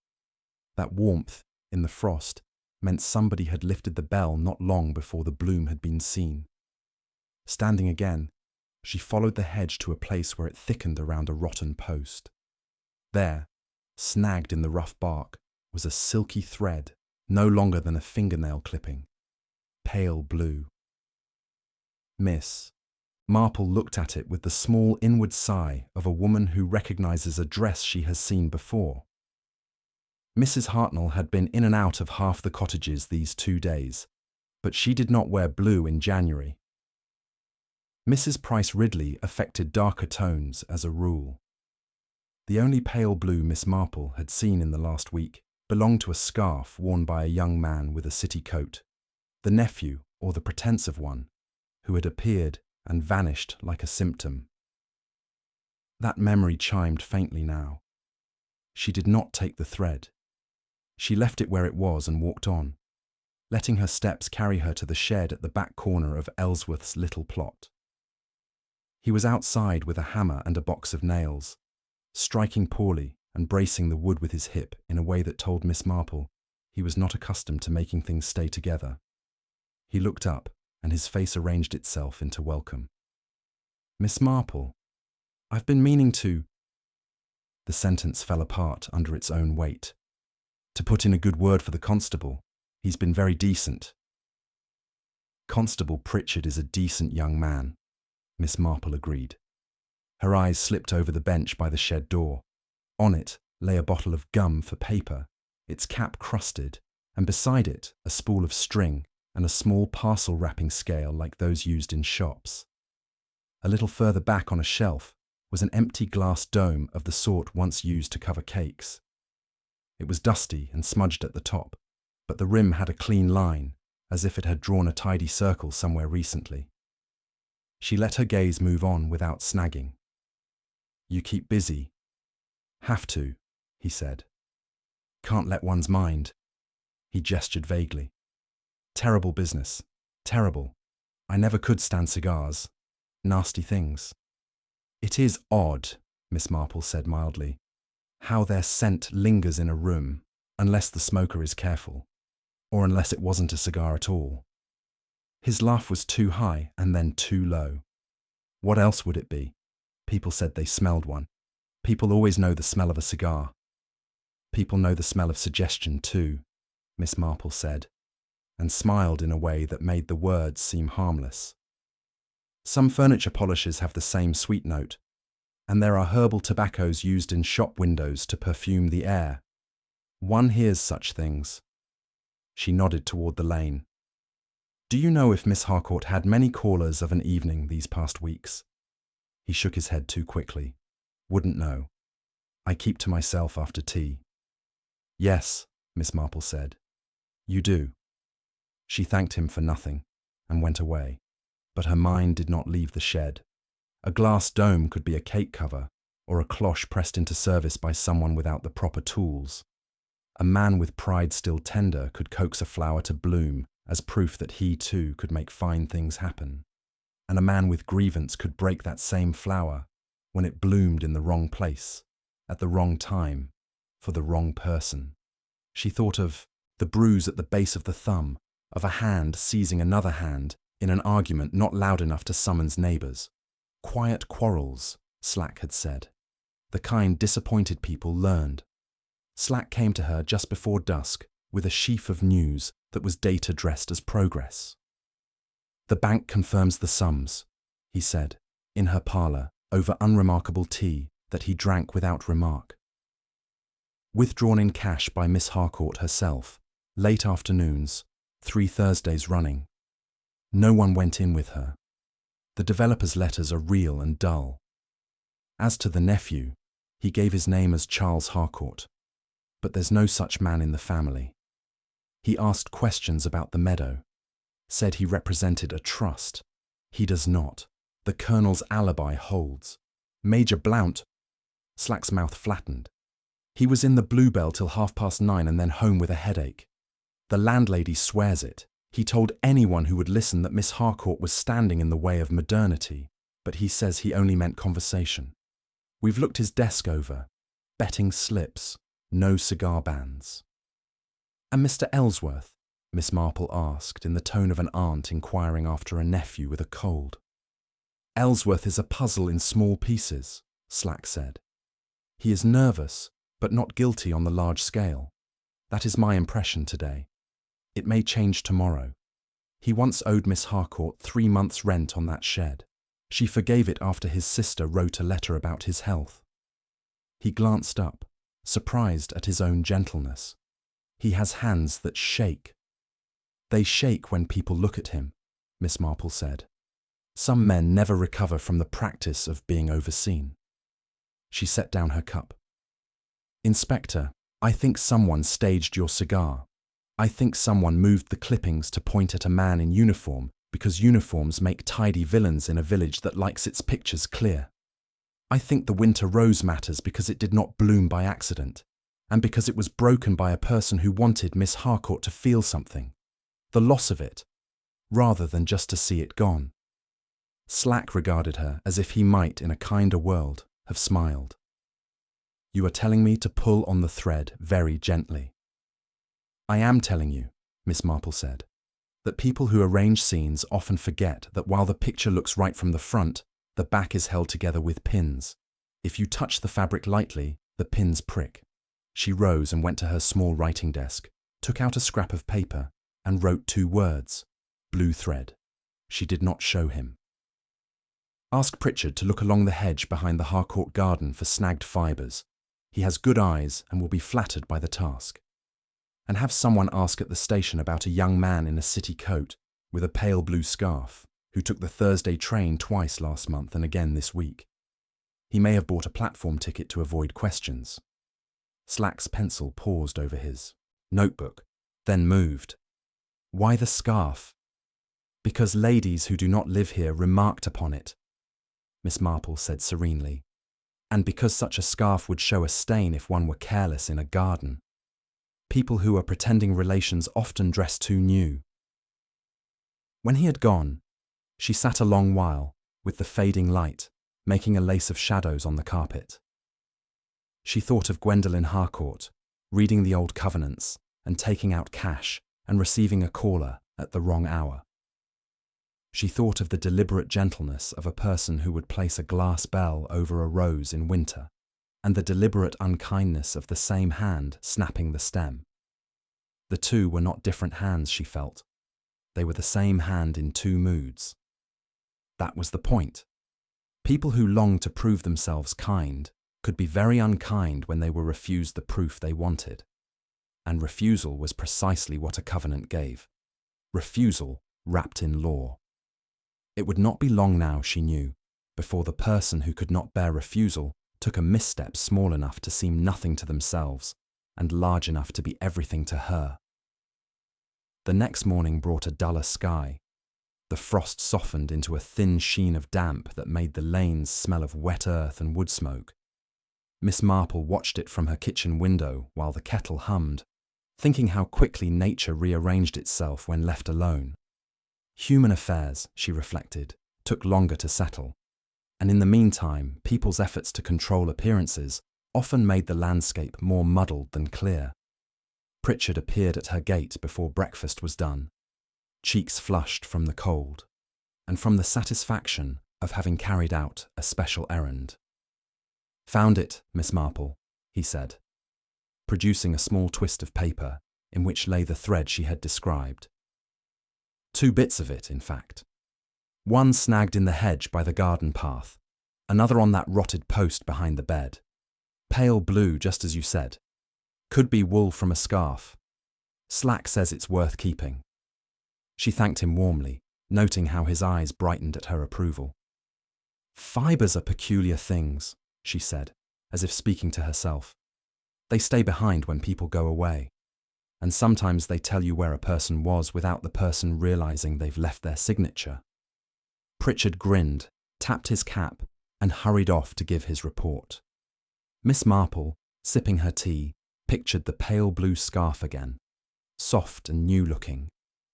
That warmth, in the frost, meant somebody had lifted the bell not long before the bloom had been seen. Standing again, she followed the hedge to a place where it thickened around a rotten post. There, snagged in the rough bark, was a silky thread, no longer than a fingernail clipping. Pale blue. Miss Marple looked at it with the small inward sigh of a woman who recognizes a dress she has seen before. Mrs. Hartnell had been in and out of half the cottages these 2 days, but she did not wear blue in January. Mrs. Price Ridley affected darker tones as a rule. The only pale blue Miss Marple had seen in the last week belonged to a scarf worn by a young man with a city coat, the nephew, or the pretence of one, who had appeared and vanished like a symptom. That memory chimed faintly now. She did not take the thread. She left it where it was and walked on, letting her steps carry her to the shed at the back corner of Ellsworth's little plot. He was outside with a hammer and a box of nails, striking poorly and bracing the wood with his hip in a way that told Miss Marple he was not accustomed to making things stay together. He looked up, and his face arranged itself into welcome. "Miss Marple, I've been meaning to—" The sentence fell apart under its own weight. "To put in a good word for the constable. He's been very decent." "Constable Pritchard is a decent young man," Miss Marple agreed. Her eyes slipped over the bench by the shed door. On it lay a bottle of gum for paper, its cap crusted, and beside it a spool of string and a small parcel wrapping scale like those used in shops. A little further back on a shelf was an empty glass dome of the sort once used to cover cakes. It was dusty and smudged at the top, but the rim had a clean line, as if it had drawn a tidy circle somewhere recently. She let her gaze move on without snagging. "You keep busy." "Have to," he said. "Can't let one's mind." He gestured vaguely. "Terrible business. Terrible. I never could stand cigars. Nasty things." "It is odd," Miss Marple said mildly, "how their scent lingers in a room, unless the smoker is careful, or unless it wasn't a cigar at all." His laugh was too high and then too low. What else would it be? People said they smelled one. People always know the smell of a cigar. "People know the smell of suggestion too," Miss Marple said, and smiled in a way that made the words seem harmless. "Some furniture polishers have the same sweet note, and there are herbal tobaccos used in shop windows to perfume the air. One hears such things." She nodded toward the lane. "Do you know if Miss Harcourt had many callers of an evening these past weeks?" He shook his head too quickly. "Wouldn't know. I keep to myself after tea." "Yes," Miss Marple said. "You do." She thanked him for nothing and went away, but her mind did not leave the shed. A glass dome could be a cake cover or a cloche pressed into service by someone without the proper tools. A man with pride still tender could coax a flower to bloom as proof that he too could make fine things happen. And a man with grievance could break that same flower when it bloomed in the wrong place, at the wrong time, for the wrong person. She thought of the bruise at the base of the thumb, of a hand seizing another hand in an argument not loud enough to summons neighbours. Quiet quarrels, Slack had said. The kind disappointed people learned. Slack came to her just before dusk with a sheaf of news that was data dressed as progress. "The bank confirms the sums," he said, in her parlour, over unremarkable tea that he drank without remark. Withdrawn in cash by Miss Harcourt herself, late afternoons, 3 Thursdays running. No one went in with her. The developer's letters are real and dull. As to the nephew, he gave his name as Charles Harcourt, but there's no such man in the family. He asked questions about the meadow, said he represented a trust. He does not. The Colonel's alibi holds. Major Blount. Slack's mouth flattened. He was in the Bluebell till 9:30 and then home with a headache. The landlady swears it. He told anyone who would listen that Miss Harcourt was standing in the way of modernity, but he says he only meant conversation. We've looked his desk over. Betting slips, no cigar bands. "And Mr. Ellsworth?" Miss Marple asked in the tone of an aunt inquiring after a nephew with a cold. "Ellsworth is a puzzle in small pieces," Slack said. "He is nervous, but not guilty on the large scale. That is my impression today. It may change tomorrow. He once owed Miss Harcourt 3 months' rent on that shed. She forgave it after his sister wrote a letter about his health." He glanced up, surprised at his own gentleness. "He has hands that shake." "They shake when people look at him," Miss Marple said. "Some men never recover from the practice of being overseen." She set down her cup. "Inspector, I think someone staged your cigar. I think someone moved the clippings to point at a man in uniform because uniforms make tidy villains in a village that likes its pictures clear. I think the winter rose matters because it did not bloom by accident, and because it was broken by a person who wanted Miss Harcourt to feel something, the loss of it, rather than just to see it gone." Slack regarded her as if he might, in a kinder world, have smiled. "You are telling me to pull on the thread very gently." "I am telling you," Miss Marple said, "that people who arrange scenes often forget that while the picture looks right from the front, the back is held together with pins. If you touch the fabric lightly, the pins prick." She rose and went to her small writing desk, took out a scrap of paper, and wrote 2 words, "blue thread." She did not show him. "Ask Pritchard to look along the hedge behind the Harcourt garden for snagged fibres. He has good eyes and will be flattered by the task. And have someone ask at the station about a young man in a city coat with a pale blue scarf who took the Thursday train twice last month and again this week. He may have bought a platform ticket to avoid questions." Slack's pencil paused over his notebook, then moved. "Why the scarf?" "Because ladies who do not live here remarked upon it," Miss Marple said serenely. "And because such a scarf would show a stain if one were careless in a garden. People who are pretending relations often dress too new." When he had gone, she sat a long while, with the fading light, making a lace of shadows on the carpet. She thought of Gwendolen Harcourt, reading the old covenants and taking out cash and receiving a caller at the wrong hour. She thought of the deliberate gentleness of a person who would place a glass bell over a rose in winter, and the deliberate unkindness of the same hand snapping the stem. The two were not different hands, she felt. They were the same hand in 2 moods. That was the point. People who longed to prove themselves kind could be very unkind when they were refused the proof they wanted. And refusal was precisely what a covenant gave. Refusal wrapped in law. It would not be long now, she knew, before the person who could not bear refusal took a misstep small enough to seem nothing to themselves and large enough to be everything to her. The next morning brought a duller sky. The frost softened into a thin sheen of damp that made the lanes smell of wet earth and wood smoke. Miss Marple watched it from her kitchen window while the kettle hummed, thinking how quickly nature rearranged itself when left alone. Human affairs, she reflected, took longer to settle, and in the meantime, people's efforts to control appearances often made the landscape more muddled than clear. Pritchard appeared at her gate before breakfast was done, cheeks flushed from the cold, and from the satisfaction of having carried out a special errand. "Found it, Miss Marple," he said. producing a small twist of paper in which lay the thread she had described. 2 bits of it, in fact. One snagged in the hedge by the garden path, another on that rotted post behind the bed. Pale blue, just as you said. Could be wool from a scarf. Slack says it's worth keeping. She thanked him warmly, noting how his eyes brightened at her approval. Fibers are peculiar things, she said, as if speaking to herself. They stay behind when people go away, and sometimes they tell you where a person was without the person realizing they've left their signature. Pritchard grinned, tapped his cap, and hurried off to give his report. Miss Marple, sipping her tea, pictured the pale blue scarf again, soft and new-looking,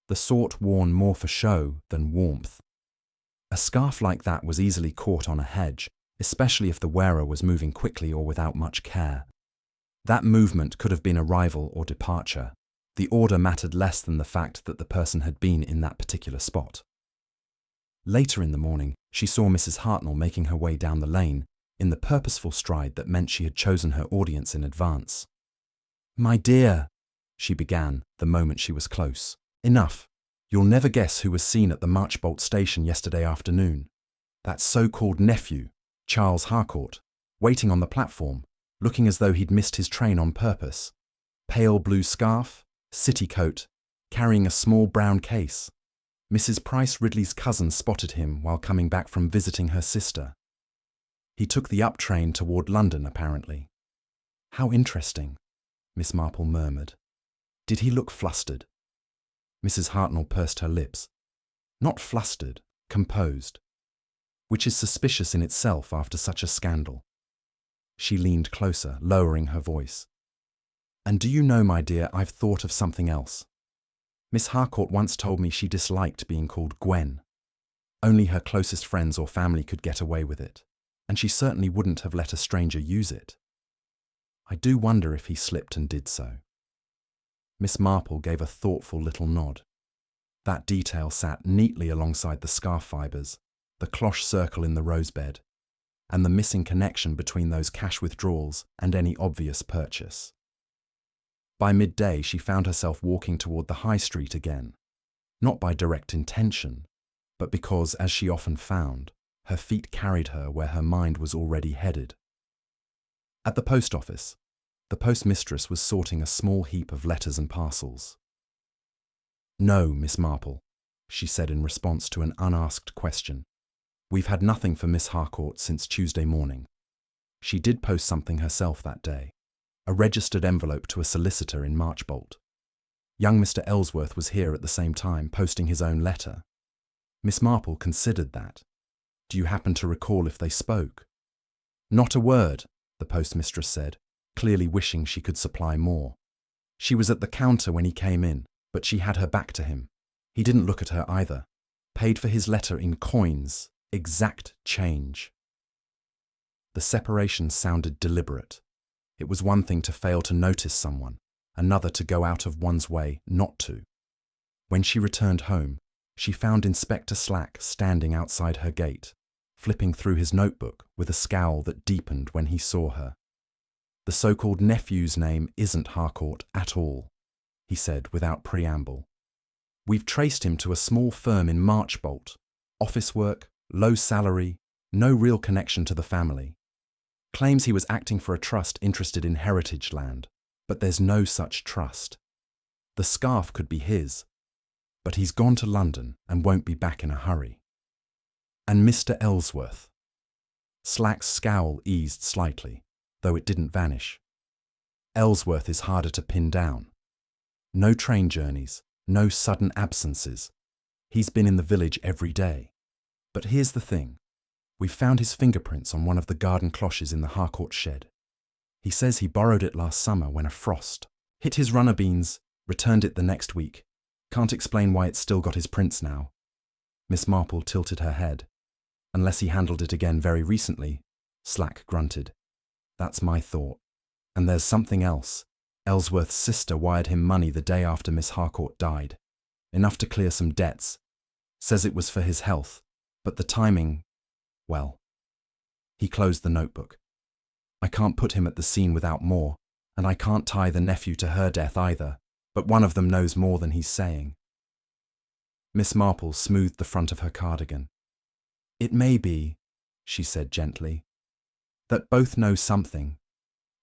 the sort worn more for show than warmth. A scarf like that was easily caught on a hedge, especially if the wearer was moving quickly or without much care. That movement could have been arrival or departure. The order mattered less than the fact that the person had been in that particular spot. Later in the morning, she saw Mrs. Hartnell making her way down the lane, in the purposeful stride that meant she had chosen her audience in advance. "My dear," she began the moment she was close. "Enough. You'll never guess who was seen at the Marchbolt station yesterday afternoon. That so-called nephew, Charles Harcourt, waiting on the platform, looking as though he'd missed his train on purpose. Pale blue scarf, city coat, carrying a small brown case. Mrs. Price Ridley's cousin spotted him while coming back from visiting her sister. He took the up train toward London, apparently." "How interesting," Miss Marple murmured. "Did he look flustered?" Mrs. Hartnell pursed her lips. "Not flustered, composed. Which is suspicious in itself after such a scandal." She leaned closer, lowering her voice. "And do you know, my dear, I've thought of something else. Miss Harcourt once told me she disliked being called Gwen. Only her closest friends or family could get away with it, and she certainly wouldn't have let a stranger use it. I do wonder if he slipped and did so." Miss Marple gave a thoughtful little nod. That detail sat neatly alongside the scarf fibres, the cloche circle in the rosebed, and the missing connection between those cash withdrawals and any obvious purchase. By midday, she found herself walking toward the high street again, not by direct intention, but because, as she often found, her feet carried her where her mind was already headed. At the post office, the postmistress was sorting a small heap of letters and parcels. "No, Miss Marple," she said in response to an unasked question. "We've had nothing for Miss Harcourt since Tuesday morning. She did post something herself that day, a registered envelope to a solicitor in Marchbolt. Young Mr. Ellsworth was here at the same time, posting his own letter. Miss Marple considered that. Do you happen to recall if they spoke?" "Not a word," the postmistress said, clearly wishing she could supply more. "She was at the counter when he came in, but she had her back to him. He didn't look at her either. Paid for his letter in coins, exact change." The separation sounded deliberate. It was one thing to fail to notice someone, another to go out of one's way not to. When she returned home, she found Inspector Slack standing outside her gate, flipping through his notebook with a scowl that deepened when he saw her. "The so-called nephew's name isn't Harcourt at all," he said without preamble. "We've traced him to a small firm in Marchbolt. Office work, low salary, no real connection to the family. Claims he was acting for a trust interested in heritage land, but there's no such trust. The scarf could be his, but he's gone to London and won't be back in a hurry. And Mr. Ellsworth." Slack's scowl eased slightly, though it didn't vanish. "Ellsworth is harder to pin down. No train journeys, no sudden absences. He's been in the village every day. But here's the thing. We've found his fingerprints on one of the garden cloches in the Harcourt shed. He says he borrowed it last summer when a frost hit his runner beans, returned it the next week. Can't explain why it's still got his prints now." Miss Marple tilted her head. "Unless he handled it again very recently," Slack grunted. "That's my thought. And there's something else. Ellsworth's sister wired him money the day after Miss Harcourt died. Enough to clear some debts. Says it was for his health, but the timing, well." He closed the notebook. "I can't put him at the scene without more, And I can't tie the nephew to her death either, but one of them knows more than he's saying. Miss Marple smoothed the front of her cardigan. It may be, she said gently, that both know something,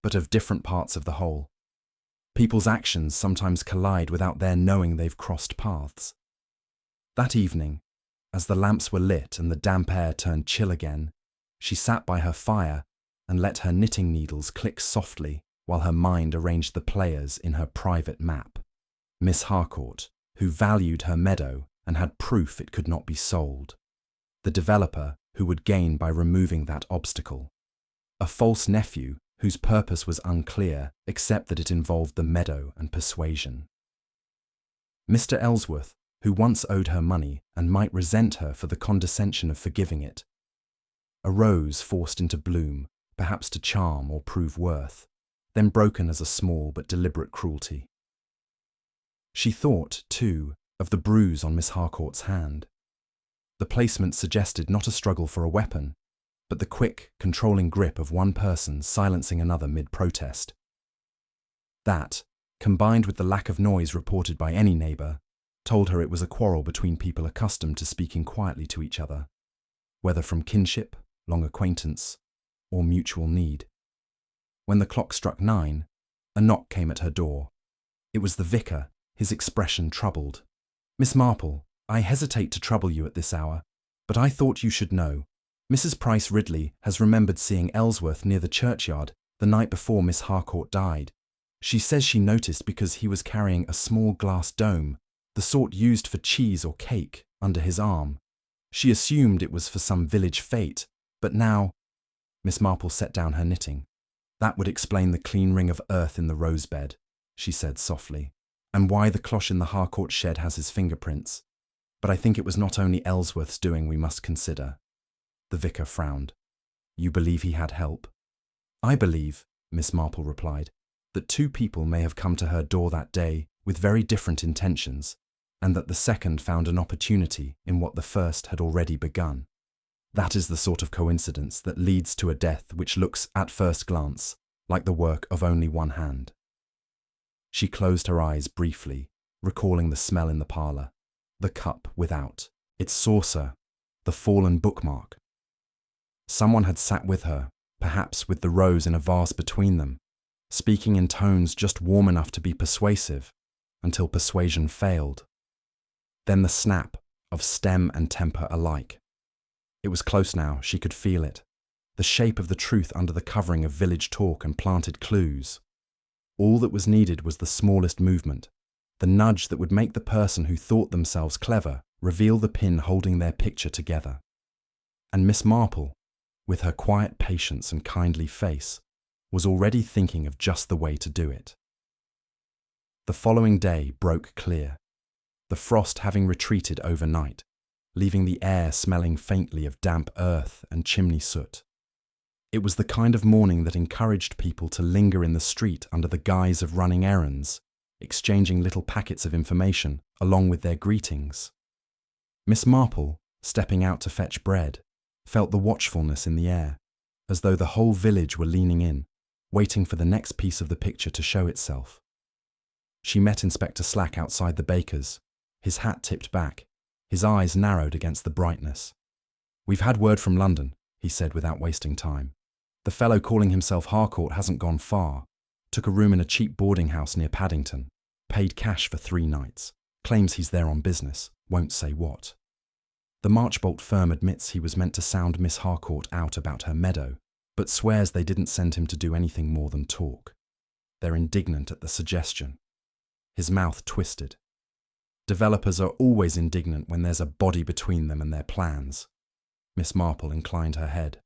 but of different parts of the whole. People's actions sometimes collide without their knowing they've crossed paths. That evening, as the lamps were lit and the damp air turned chill again, she sat by her fire and let her knitting needles click softly while her mind arranged the players in her private map. Miss Harcourt, who valued her meadow and had proof it could not be sold. The developer who would gain by removing that obstacle. A false nephew whose purpose was unclear except that it involved the meadow and persuasion. Mr. Ellsworth, who once owed her money and might resent her for the condescension of forgiving it. A rose forced into bloom, perhaps to charm or prove worth, then broken as a small but deliberate cruelty. She thought, too, of the bruise on Miss Harcourt's hand. The placement suggested not a struggle for a weapon, but the quick, controlling grip of one person silencing another mid-protest. That, combined with the lack of noise reported by any neighbour, told her it was a quarrel between people accustomed to speaking quietly to each other, whether from kinship, long acquaintance, or mutual need. When the clock struck 9, a knock came at her door. It was the vicar, his expression troubled. "Miss Marple, I hesitate to trouble you at this hour, but I thought you should know. Mrs. Price Ridley has remembered seeing Ellsworth near the churchyard the night before Miss Harcourt died. She says she noticed because he was carrying a small glass dome, the sort used for cheese or cake, under his arm. She assumed it was for some village fete, but now—" Miss Marple set down her knitting. "That would explain the clean ring of earth in the rose bed," she said softly, "and why the cloche in the Harcourt shed has his fingerprints. But I think it was not only Ellsworth's doing we must consider." The vicar frowned. "You believe he had help?" "I believe," Miss Marple replied, "that two people may have come to her door that day with very different intentions, and that the second found an opportunity in what the first had already begun. That is the sort of coincidence that leads to a death which looks, at first glance, like the work of only one hand." She closed her eyes briefly, recalling the smell in the parlour, the cup without, its saucer, the fallen bookmark. Someone had sat with her, perhaps with the rose in a vase between them, speaking in tones just warm enough to be persuasive, until persuasion failed. Then the snap of stem and temper alike. It was close now, she could feel it, the shape of the truth under the covering of village talk and planted clues. All that was needed was the smallest movement, the nudge that would make the person who thought themselves clever reveal the pin holding their picture together. And Miss Marple, with her quiet patience and kindly face, was already thinking of just the way to do it. The following day broke clear, the frost having retreated overnight, leaving the air smelling faintly of damp earth and chimney soot. It was the kind of morning that encouraged people to linger in the street under the guise of running errands, exchanging little packets of information along with their greetings. Miss Marple, stepping out to fetch bread, felt the watchfulness in the air, as though the whole village were leaning in, waiting for the next piece of the picture to show itself. She met Inspector Slack outside the baker's, his hat tipped back, his eyes narrowed against the brightness. "We've had word from London," he said without wasting time. "The fellow calling himself Harcourt hasn't gone far. Took a room in a cheap boarding house near Paddington. Paid cash for 3 nights. Claims he's there on business. Won't say what. The Marchbolt firm admits he was meant to sound Miss Harcourt out about her meadow, but swears they didn't send him to do anything more than talk. They're indignant at the suggestion." His mouth twisted. Developers are always indignant when there's a body between them and their plans. Miss Marple inclined her head.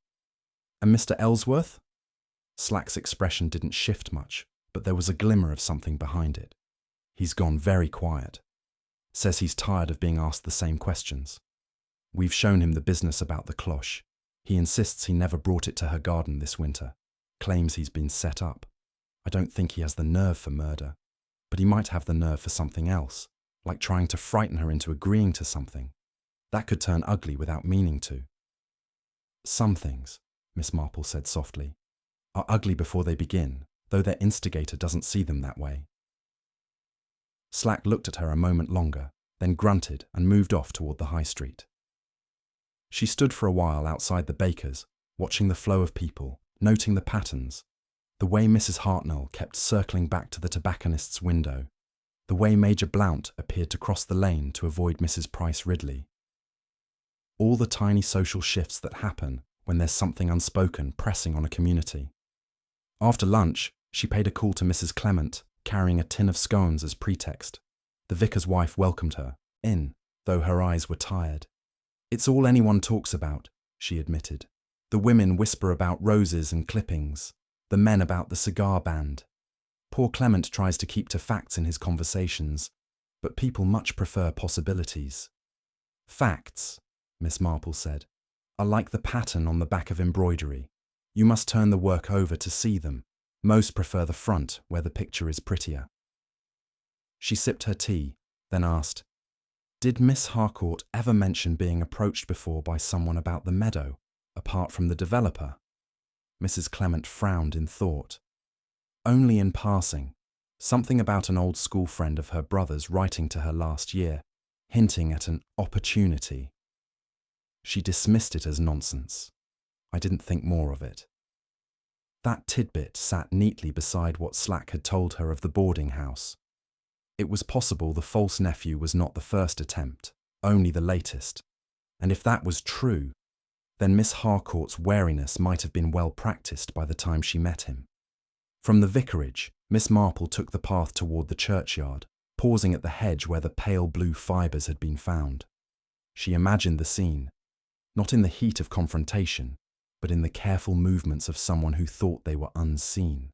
"And Mr. Ellsworth?" Slack's expression didn't shift much, but there was a glimmer of something behind it. "He's gone very quiet. Says he's tired of being asked the same questions. We've shown him the business about the cloche. He insists he never brought it to her garden this winter. Claims he's been set up. I don't think he has the nerve for murder, but he might have the nerve for something else, like trying to frighten her into agreeing to something. That could turn ugly without meaning to." "Some things," Miss Marple said softly, "are ugly before they begin, though their instigator doesn't see them that way. Slack looked at her a moment longer, then grunted and moved off toward the high street. She stood for a while outside the baker's, watching the flow of people, noting the patterns, the way Mrs. Hartnell kept circling back to the tobacconist's window, the way Major Blount appeared to cross the lane to avoid Mrs. Price Ridley. All the tiny social shifts that happen when there's something unspoken pressing on a community. After lunch, she paid a call to Mrs. Clement, carrying a tin of scones as pretext. The vicar's wife welcomed her in, though her eyes were tired. "It's all anyone talks about," she admitted. "The women whisper about roses and clippings, the men about the cigar band. Poor Clement tries to keep to facts in his conversations, but people much prefer possibilities." "Facts," Miss Marple said, "are like the pattern on the back of embroidery. You must turn the work over to see them. Most prefer the front, where the picture is prettier." She sipped her tea, then asked, "Did Miss Harcourt ever mention being approached before by someone about the meadow, apart from the developer?" Mrs. Clement frowned in thought. "Only in passing. Something about an old school friend of her brother's writing to her last year, hinting at an opportunity." She dismissed it as nonsense. I didn't think more of it. That tidbit sat neatly beside what Slack had told her of the boarding house. It was possible the false nephew was not the first attempt, only the latest. And if that was true, then Miss Harcourt's wariness might have been well practiced by the time she met him. From the vicarage, Miss Marple took the path toward the churchyard, pausing at the hedge where the pale blue fibres had been found. She imagined the scene, not in the heat of confrontation, but in the careful movements of someone who thought they were unseen.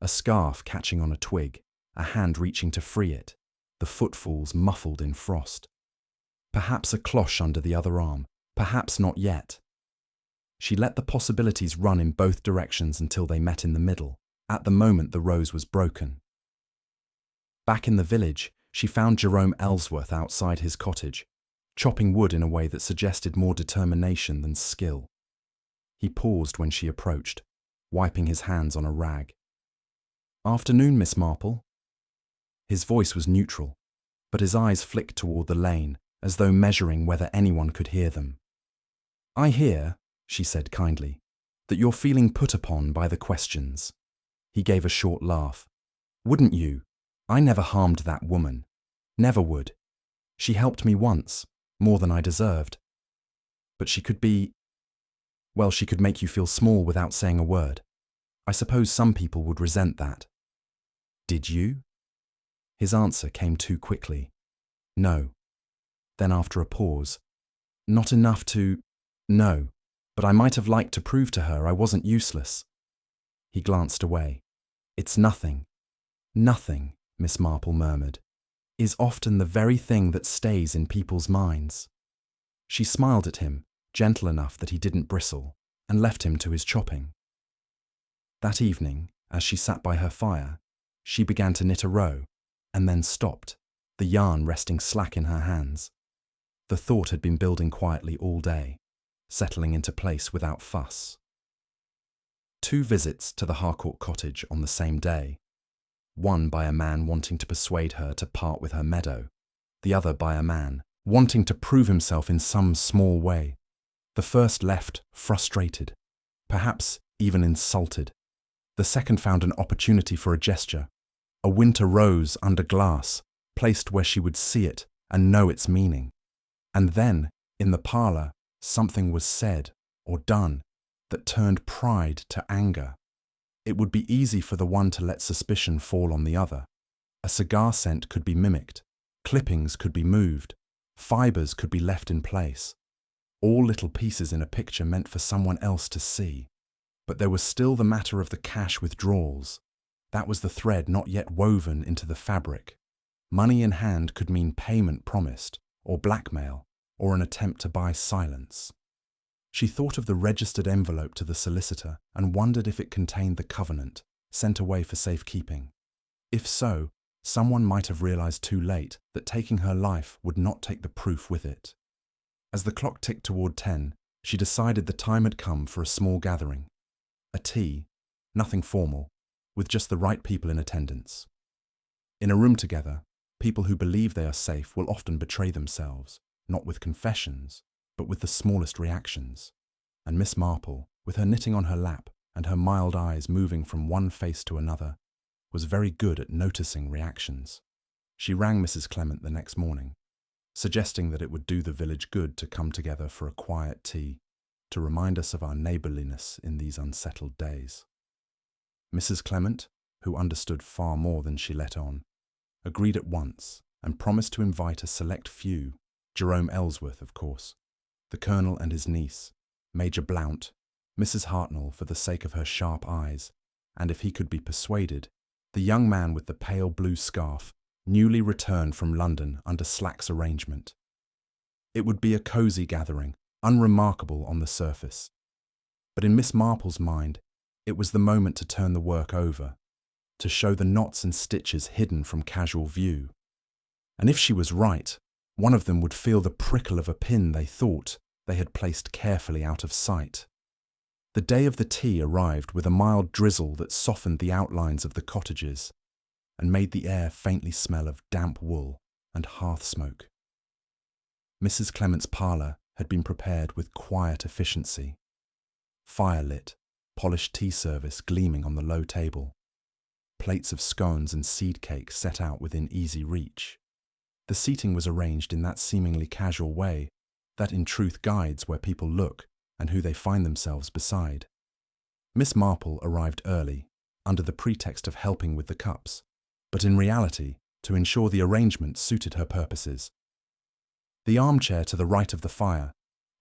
A scarf catching on a twig, a hand reaching to free it, the footfalls muffled in frost. Perhaps a cloche under the other arm, perhaps not yet. She let the possibilities run in both directions until they met in the middle. At the moment the rose was broken. Back in the village, she found Jerome Ellsworth outside his cottage, chopping wood in a way that suggested more determination than skill. He paused when she approached, wiping his hands on a rag. "Afternoon, Miss Marple." His voice was neutral, but his eyes flicked toward the lane, as though measuring whether anyone could hear them. "I hear," she said kindly, "that you're feeling put upon by the questions." He gave a short laugh. "Wouldn't you? I never harmed that woman. Never would. She helped me once, more than I deserved. But she could be... well, she could make you feel small without saying a word. I suppose some people would resent that." "Did you?" His answer came too quickly. "No." Then after a pause, "Not enough to... no, but I might have liked to prove to her I wasn't useless." He glanced away. "It's nothing. Nothing," Miss Marple murmured, "is often the very thing that stays in people's minds." She smiled at him, gentle enough that he didn't bristle, and left him to his chopping. That evening, as she sat by her fire, she began to knit a row, and then stopped, the yarn resting slack in her hands. The thought had been building quietly all day, settling into place without fuss. 2 visits to the Harcourt cottage on the same day. One by a man wanting to persuade her to part with her meadow, the other by a man wanting to prove himself in some small way. The first left frustrated, perhaps even insulted. The second found an opportunity for a gesture, a winter rose under glass, placed where she would see it and know its meaning. And then, in the parlour, something was said or done that turned pride to anger. It would be easy for the one to let suspicion fall on the other. A cigar scent could be mimicked, clippings could be moved, fibres could be left in place. All little pieces in a picture meant for someone else to see. But there was still the matter of the cash withdrawals. That was the thread not yet woven into the fabric. Money in hand could mean payment promised, or blackmail, or an attempt to buy silence. She thought of the registered envelope to the solicitor and wondered if it contained the covenant, sent away for safekeeping. If so, someone might have realized too late that taking her life would not take the proof with it. As the clock ticked toward 10, she decided the time had come for a small gathering. A tea, nothing formal, with just the right people in attendance. In a room together, people who believe they are safe will often betray themselves, not with confessions, but with the smallest reactions. And Miss Marple, with her knitting on her lap and her mild eyes moving from one face to another, was very good at noticing reactions. She rang Mrs. Clement the next morning, suggesting that it would do the village good to come together for a quiet tea, to remind us of our neighbourliness in these unsettled days. Mrs. Clement, who understood far more than she let on, agreed at once and promised to invite a select few, Jerome Ellsworth, of course, the Colonel and his niece, Major Blount, Mrs. Hartnell for the sake of her sharp eyes, and if he could be persuaded, the young man with the pale blue scarf, newly returned from London under Slack's arrangement. It would be a cosy gathering, unremarkable on the surface. But in Miss Marple's mind, it was the moment to turn the work over, to show the knots and stitches hidden from casual view. And if she was right, one of them would feel the prickle of a pin they thought they had placed carefully out of sight. The day of the tea arrived with a mild drizzle that softened the outlines of the cottages and made the air faintly smell of damp wool and hearth smoke. Mrs. Clement's parlour had been prepared with quiet efficiency. Fire lit, polished tea service gleaming on the low table, plates of scones and seed cake set out within easy reach. The seating was arranged in that seemingly casual way that in truth guides where people look and who they find themselves beside. Miss Marple arrived early, under the pretext of helping with the cups, but in reality to ensure the arrangement suited her purposes. The armchair to the right of the fire,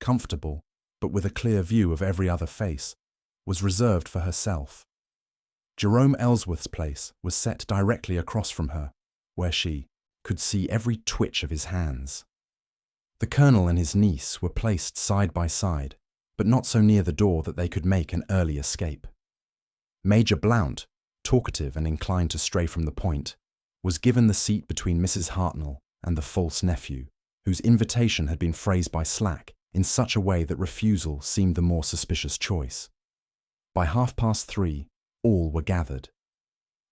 comfortable but with a clear view of every other face, was reserved for herself. Jerome Ellsworth's place was set directly across from her, where she could see every twitch of his hands. The Colonel and his niece were placed side by side, but not so near the door that they could make an early escape. Major Blount, talkative and inclined to stray from the point, was given the seat between Mrs. Hartnell and the false nephew, whose invitation had been phrased by Slack in such a way that refusal seemed the more suspicious choice. By 3:30, all were gathered.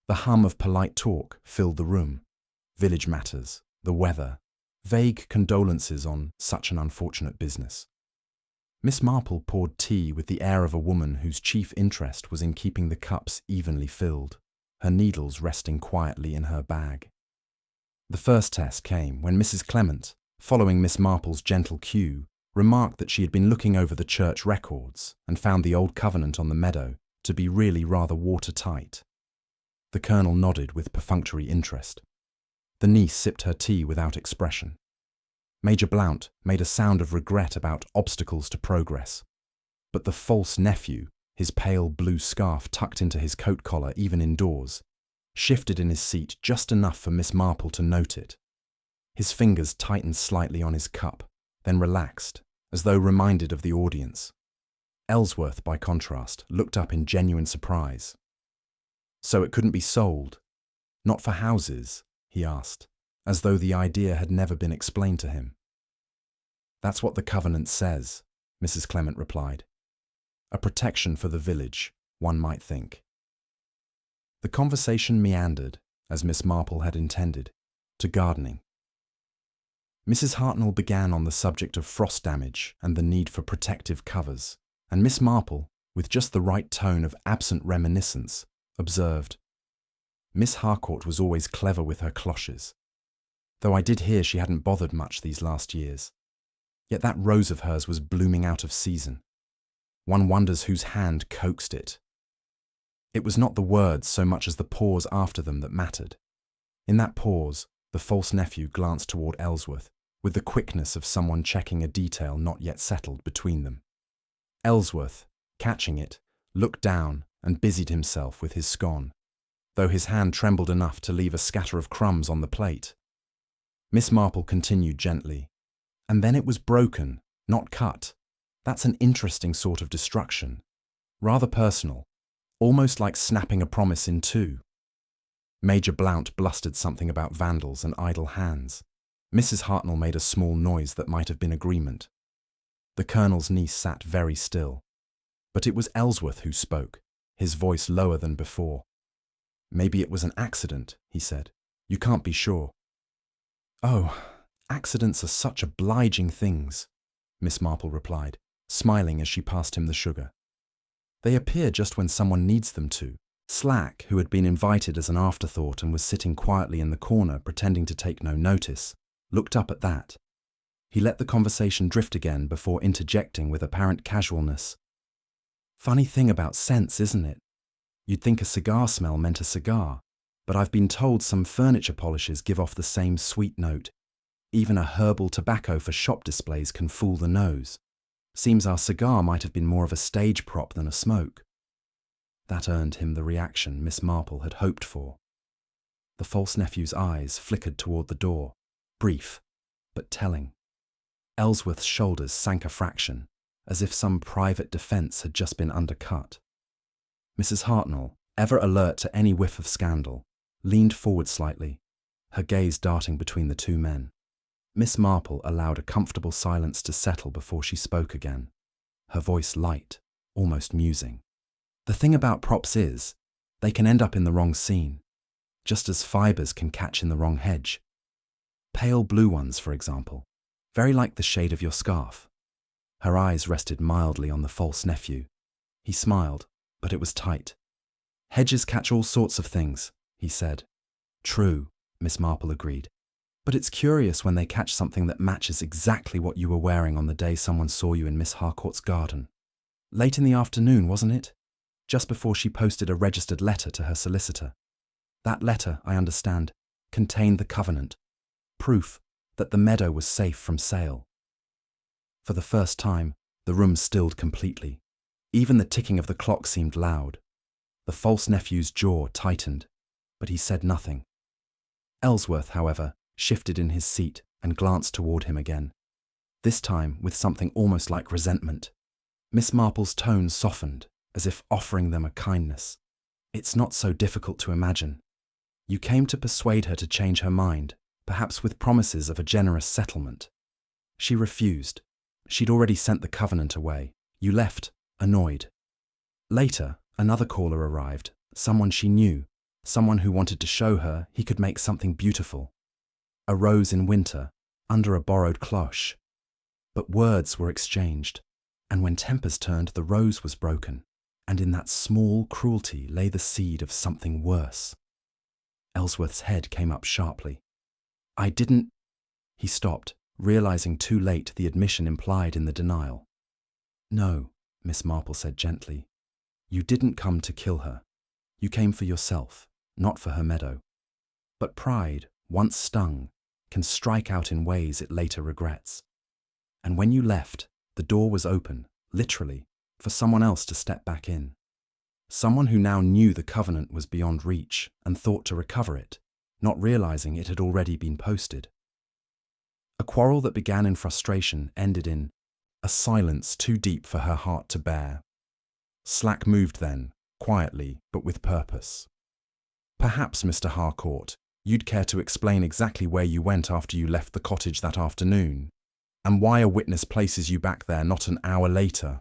The hum of polite talk filled the room. Village matters, the weather, vague condolences on such an unfortunate business. Miss Marple poured tea with the air of a woman whose chief interest was in keeping the cups evenly filled, her needles resting quietly in her bag. The first test came when Mrs. Clement, following Miss Marple's gentle cue, remarked that she had been looking over the church records and found the old covenant on the meadow to be really rather watertight. The Colonel nodded with perfunctory interest. The niece sipped her tea without expression. Major Blount made a sound of regret about obstacles to progress, but the false nephew, his pale blue scarf tucked into his coat collar even indoors, shifted in his seat just enough for Miss Marple to note it. His fingers tightened slightly on his cup, then relaxed, as though reminded of the audience. Ellsworth, by contrast, looked up in genuine surprise. "So it couldn't be sold? Not for houses?" he asked, as though the idea had never been explained to him. "That's what the covenant says," Mrs. Clement replied. "A protection for the village, one might think." The conversation meandered, as Miss Marple had intended, to gardening. Mrs. Hartnell began on the subject of frost damage and the need for protective covers, and Miss Marple, with just the right tone of absent reminiscence, observed, "Miss Harcourt was always clever with her cloches, though I did hear she hadn't bothered much these last years. Yet that rose of hers was blooming out of season. One wonders whose hand coaxed it." It was not the words so much as the pause after them that mattered. In that pause, the false nephew glanced toward Ellsworth, with the quickness of someone checking a detail not yet settled between them. Ellsworth, catching it, looked down and busied himself with his scone, though his hand trembled enough to leave a scatter of crumbs on the plate. Miss Marple continued gently, "And then it was broken, not cut. That's an interesting sort of destruction. Rather personal, almost like snapping a promise in two." Major Blount blustered something about vandals and idle hands. Mrs. Hartnell made a small noise that might have been agreement. The Colonel's niece sat very still. But it was Ellsworth who spoke, his voice lower than before. Maybe it was an accident, he said. You can't be sure. Oh, accidents are such obliging things, Miss Marple replied, smiling as she passed him the sugar. They appear just when someone needs them to. Slack, who had been invited as an afterthought and was sitting quietly in the corner pretending to take no notice, looked up at that. He let the conversation drift again before interjecting with apparent casualness. Funny thing about scents, isn't it? You'd think a cigar smell meant a cigar, but I've been told some furniture polishes give off the same sweet note. Even a herbal tobacco for shop displays can fool the nose. Seems our cigar might have been more of a stage prop than a smoke. That earned him the reaction Miss Marple had hoped for. The false nephew's eyes flickered toward the door, brief, but telling. Ellsworth's shoulders sank a fraction, as if some private defence had just been undercut. Mrs. Hartnell, ever alert to any whiff of scandal, leaned forward slightly, her gaze darting between the two men. Miss Marple allowed a comfortable silence to settle before she spoke again, her voice light, almost musing. The thing about props is, they can end up in the wrong scene, just as fibres can catch in the wrong hedge. Pale blue ones, for example, very like the shade of your scarf. Her eyes rested mildly on the false nephew. He smiled, but it was tight. Hedges catch all sorts of things, he said. True, Miss Marple agreed. But it's curious when they catch something that matches exactly what you were wearing on the day someone saw you in Miss Harcourt's garden. Late in the afternoon, wasn't it? Just before she posted a registered letter to her solicitor. That letter, I understand, contained the covenant, proof that the meadow was safe from sale. For the first time, the room stilled completely. Even the ticking of the clock seemed loud. The false nephew's jaw tightened, but he said nothing. Ellsworth, however, shifted in his seat and glanced toward him again, this time with something almost like resentment. Miss Marple's tone softened, as if offering them a kindness. It's not so difficult to imagine. You came to persuade her to change her mind, perhaps with promises of a generous settlement. She refused. She'd already sent the covenant away. You left, annoyed. Later, another caller arrived, someone she knew, someone who wanted to show her he could make something beautiful. A rose in winter, under a borrowed cloche. But words were exchanged, and when tempers turned, the rose was broken, and in that small cruelty lay the seed of something worse. Ellsworth's head came up sharply. I didn't... He stopped, realizing too late the admission implied in the denial. No, Miss Marple said gently. You didn't come to kill her. You came for yourself, not for her meadow. But pride, once stung, can strike out in ways it later regrets. And when you left, the door was open, literally, for someone else to step back in. Someone who now knew the covenant was beyond reach and thought to recover it, not realizing it had already been posted. A quarrel that began in frustration ended in a silence too deep for her heart to bear. Slack moved then, quietly but with purpose. Perhaps, Mr. Harcourt, you'd care to explain exactly where you went after you left the cottage that afternoon, and why a witness places you back there not an hour later.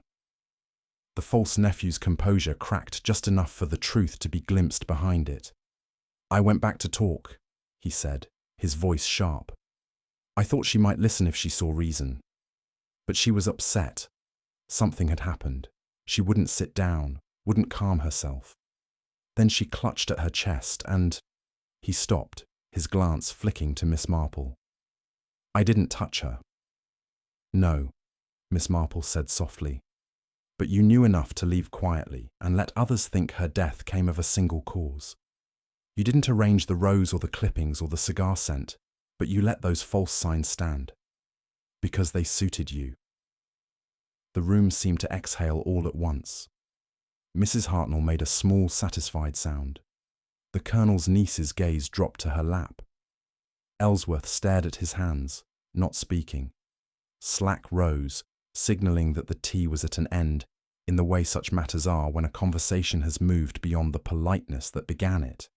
The false nephew's composure cracked just enough for the truth to be glimpsed behind it. I went back to talk, he said, his voice sharp. I thought she might listen if she saw reason. But she was upset. Something had happened. She wouldn't sit down, wouldn't calm herself. Then she clutched at her chest and... He stopped, his glance flicking to Miss Marple. I didn't touch her. No, Miss Marple said softly. But you knew enough to leave quietly and let others think her death came of a single cause. You didn't arrange the rose or the clippings or the cigar scent, but you let those false signs stand. Because they suited you. The room seemed to exhale all at once. Mrs. Hartnell made a small, satisfied sound. The Colonel's niece's gaze dropped to her lap. Ellsworth stared at his hands, not speaking. Slack rose, signalling that the tea was at an end, in the way such matters are when a conversation has moved beyond the politeness that began it.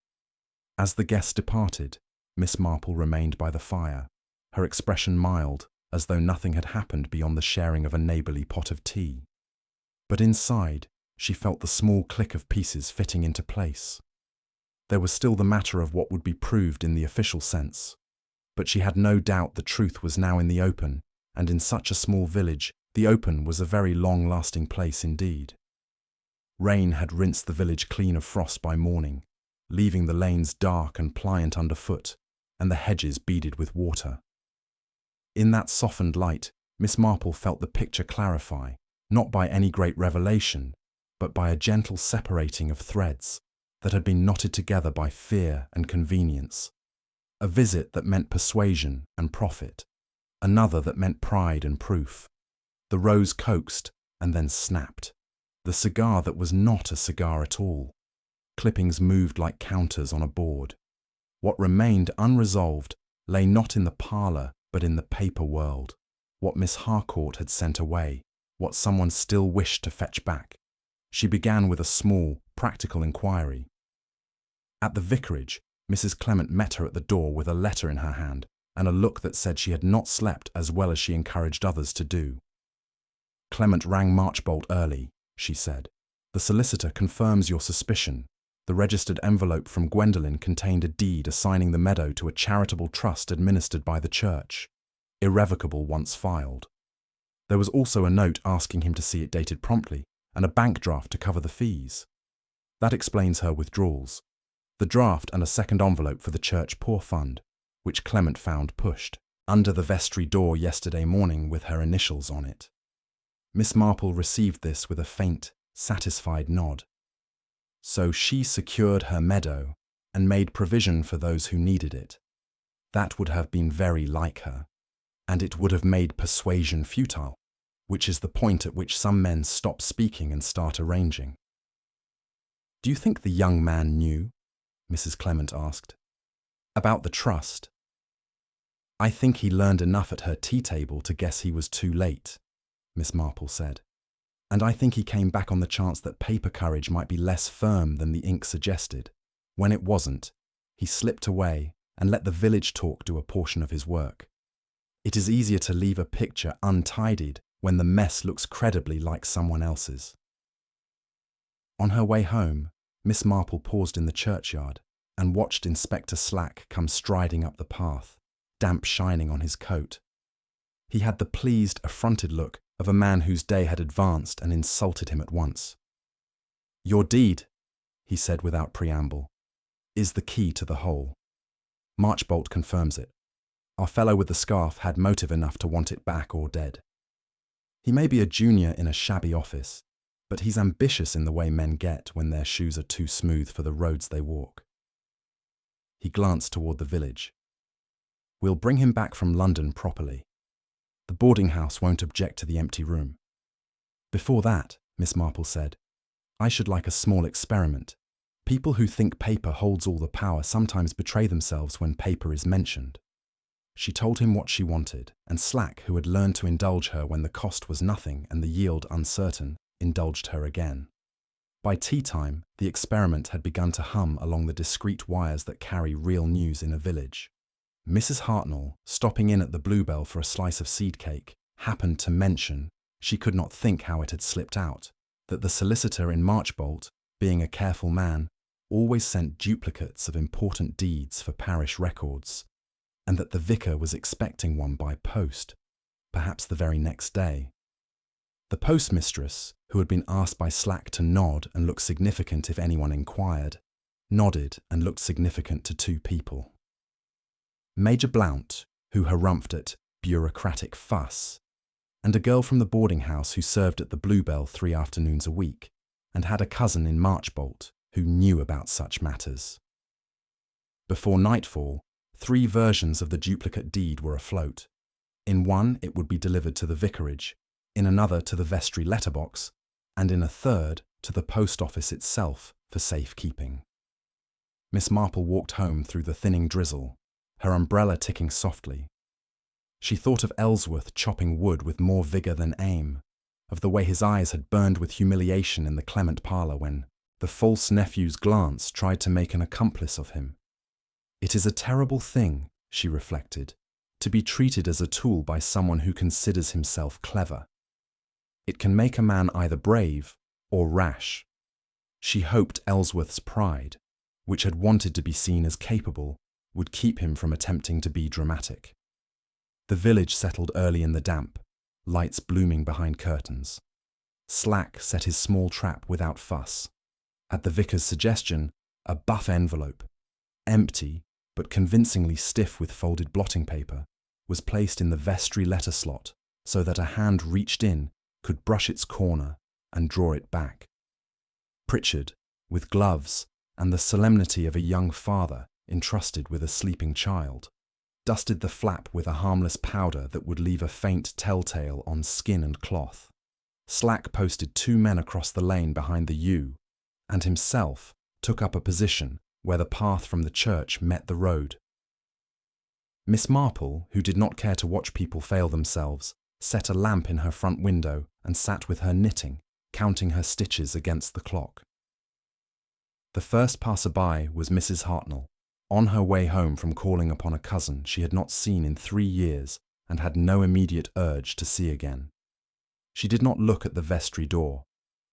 As the guests departed, Miss Marple remained by the fire, her expression mild, as though nothing had happened beyond the sharing of a neighbourly pot of tea. But inside, she felt the small click of pieces fitting into place. There was still the matter of what would be proved in the official sense. But she had no doubt the truth was now in the open, and in such a small village, the open was a very long-lasting place indeed. Rain had rinsed the village clean of frost by morning, leaving the lanes dark and pliant underfoot, and the hedges beaded with water. In that softened light, Miss Marple felt the picture clarify, not by any great revelation, but by a gentle separating of threads that had been knotted together by fear and convenience. A visit that meant persuasion and profit, another that meant pride and proof. The rose coaxed and then snapped. The cigar that was not a cigar at all. Clippings moved like counters on a board. What remained unresolved lay not in the parlour but in the paper world. What Miss Harcourt had sent away, what someone still wished to fetch back. She began with a small, practical inquiry. At the vicarage, Mrs. Clement met her at the door with a letter in her hand and a look that said she had not slept as well as she encouraged others to do. Clement rang Marchbolt early, she said. The solicitor confirms your suspicion. The registered envelope from Gwendolen contained a deed assigning the meadow to a charitable trust administered by the church, irrevocable once filed. There was also a note asking him to see it dated promptly, and a bank draft to cover the fees. That explains her withdrawals. The draft and a second envelope for the church poor fund, which Clement found pushed under the vestry door yesterday morning with her initials on it. Miss Marple received this with a faint, satisfied nod. So she secured her meadow and made provision for those who needed it. That would have been very like her, and it would have made persuasion futile, which is the point at which some men stop speaking and start arranging. Do you think the young man knew? Mrs. Clement asked. About the trust. I think he learned enough at her tea table to guess he was too late, Miss Marple said. And I think he came back on the chance that paper courage might be less firm than the ink suggested. When it wasn't, he slipped away and let the village talk do a portion of his work. It is easier to leave a picture untidied when the mess looks credibly like someone else's. On her way home, Miss Marple paused in the churchyard and watched Inspector Slack come striding up the path, damp shining on his coat. He had the pleased, affronted look of a man whose day had advanced and insulted him at once. Your deed, he said without preamble, is the key to the whole. Marchbolt confirms it. Our fellow with the scarf had motive enough to want it back or dead. He may be a junior in a shabby office, but he's ambitious in the way men get when their shoes are too smooth for the roads they walk. He glanced toward the village. We'll bring him back from London properly. The boarding house won't object to the empty room. Before that, Miss Marple said, I should like a small experiment. People who think paper holds all the power sometimes betray themselves when paper is mentioned. She told him what she wanted, and Slack, who had learned to indulge her when the cost was nothing and the yield uncertain, indulged her again. By tea time, the experiment had begun to hum along the discreet wires that carry real news in a village. Mrs. Hartnell, stopping in at the Bluebell for a slice of seed cake, happened to mention, she could not think how it had slipped out, that the solicitor in Marchbolt, being a careful man, always sent duplicates of important deeds for parish records, and that the vicar was expecting one by post, perhaps the very next day. The postmistress, who had been asked by Slack to nod and look significant if anyone inquired, nodded and looked significant to two people. Major Blount, who harumphed at bureaucratic fuss, and a girl from the boarding house who served at the Bluebell 3 afternoons a week, and had a cousin in Marchbolt who knew about such matters. Before nightfall, 3 versions of the duplicate deed were afloat. In one it would be delivered to the vicarage, in another to the vestry letterbox, and in a third to the post office itself for safekeeping. Miss Marple walked home through the thinning drizzle, her umbrella ticking softly. She thought of Ellsworth chopping wood with more vigour than aim, of the way his eyes had burned with humiliation in the Clement parlour when the false nephew's glance tried to make an accomplice of him. It is a terrible thing, she reflected, to be treated as a tool by someone who considers himself clever. It can make a man either brave or rash. She hoped Ellsworth's pride, which had wanted to be seen as capable, would keep him from attempting to be dramatic. The village settled early in the damp, lights blooming behind curtains. Slack set his small trap without fuss. At the vicar's suggestion, a buff envelope, empty but convincingly stiff with folded blotting paper, was placed in the vestry letter slot so that a hand reached in could brush its corner and draw it back. Pritchard, with gloves and the solemnity of a young father entrusted with a sleeping child, dusted the flap with a harmless powder that would leave a faint telltale on skin and cloth. Slack posted 2 men across the lane behind the yew, and himself took up a position where the path from the church met the road. Miss Marple, who did not care to watch people fail themselves, set a lamp in her front window and sat with her knitting, counting her stitches against the clock. The first passer-by was Mrs. Hartnell, on her way home from calling upon a cousin she had not seen in 3 years and had no immediate urge to see again. She did not look at the vestry door.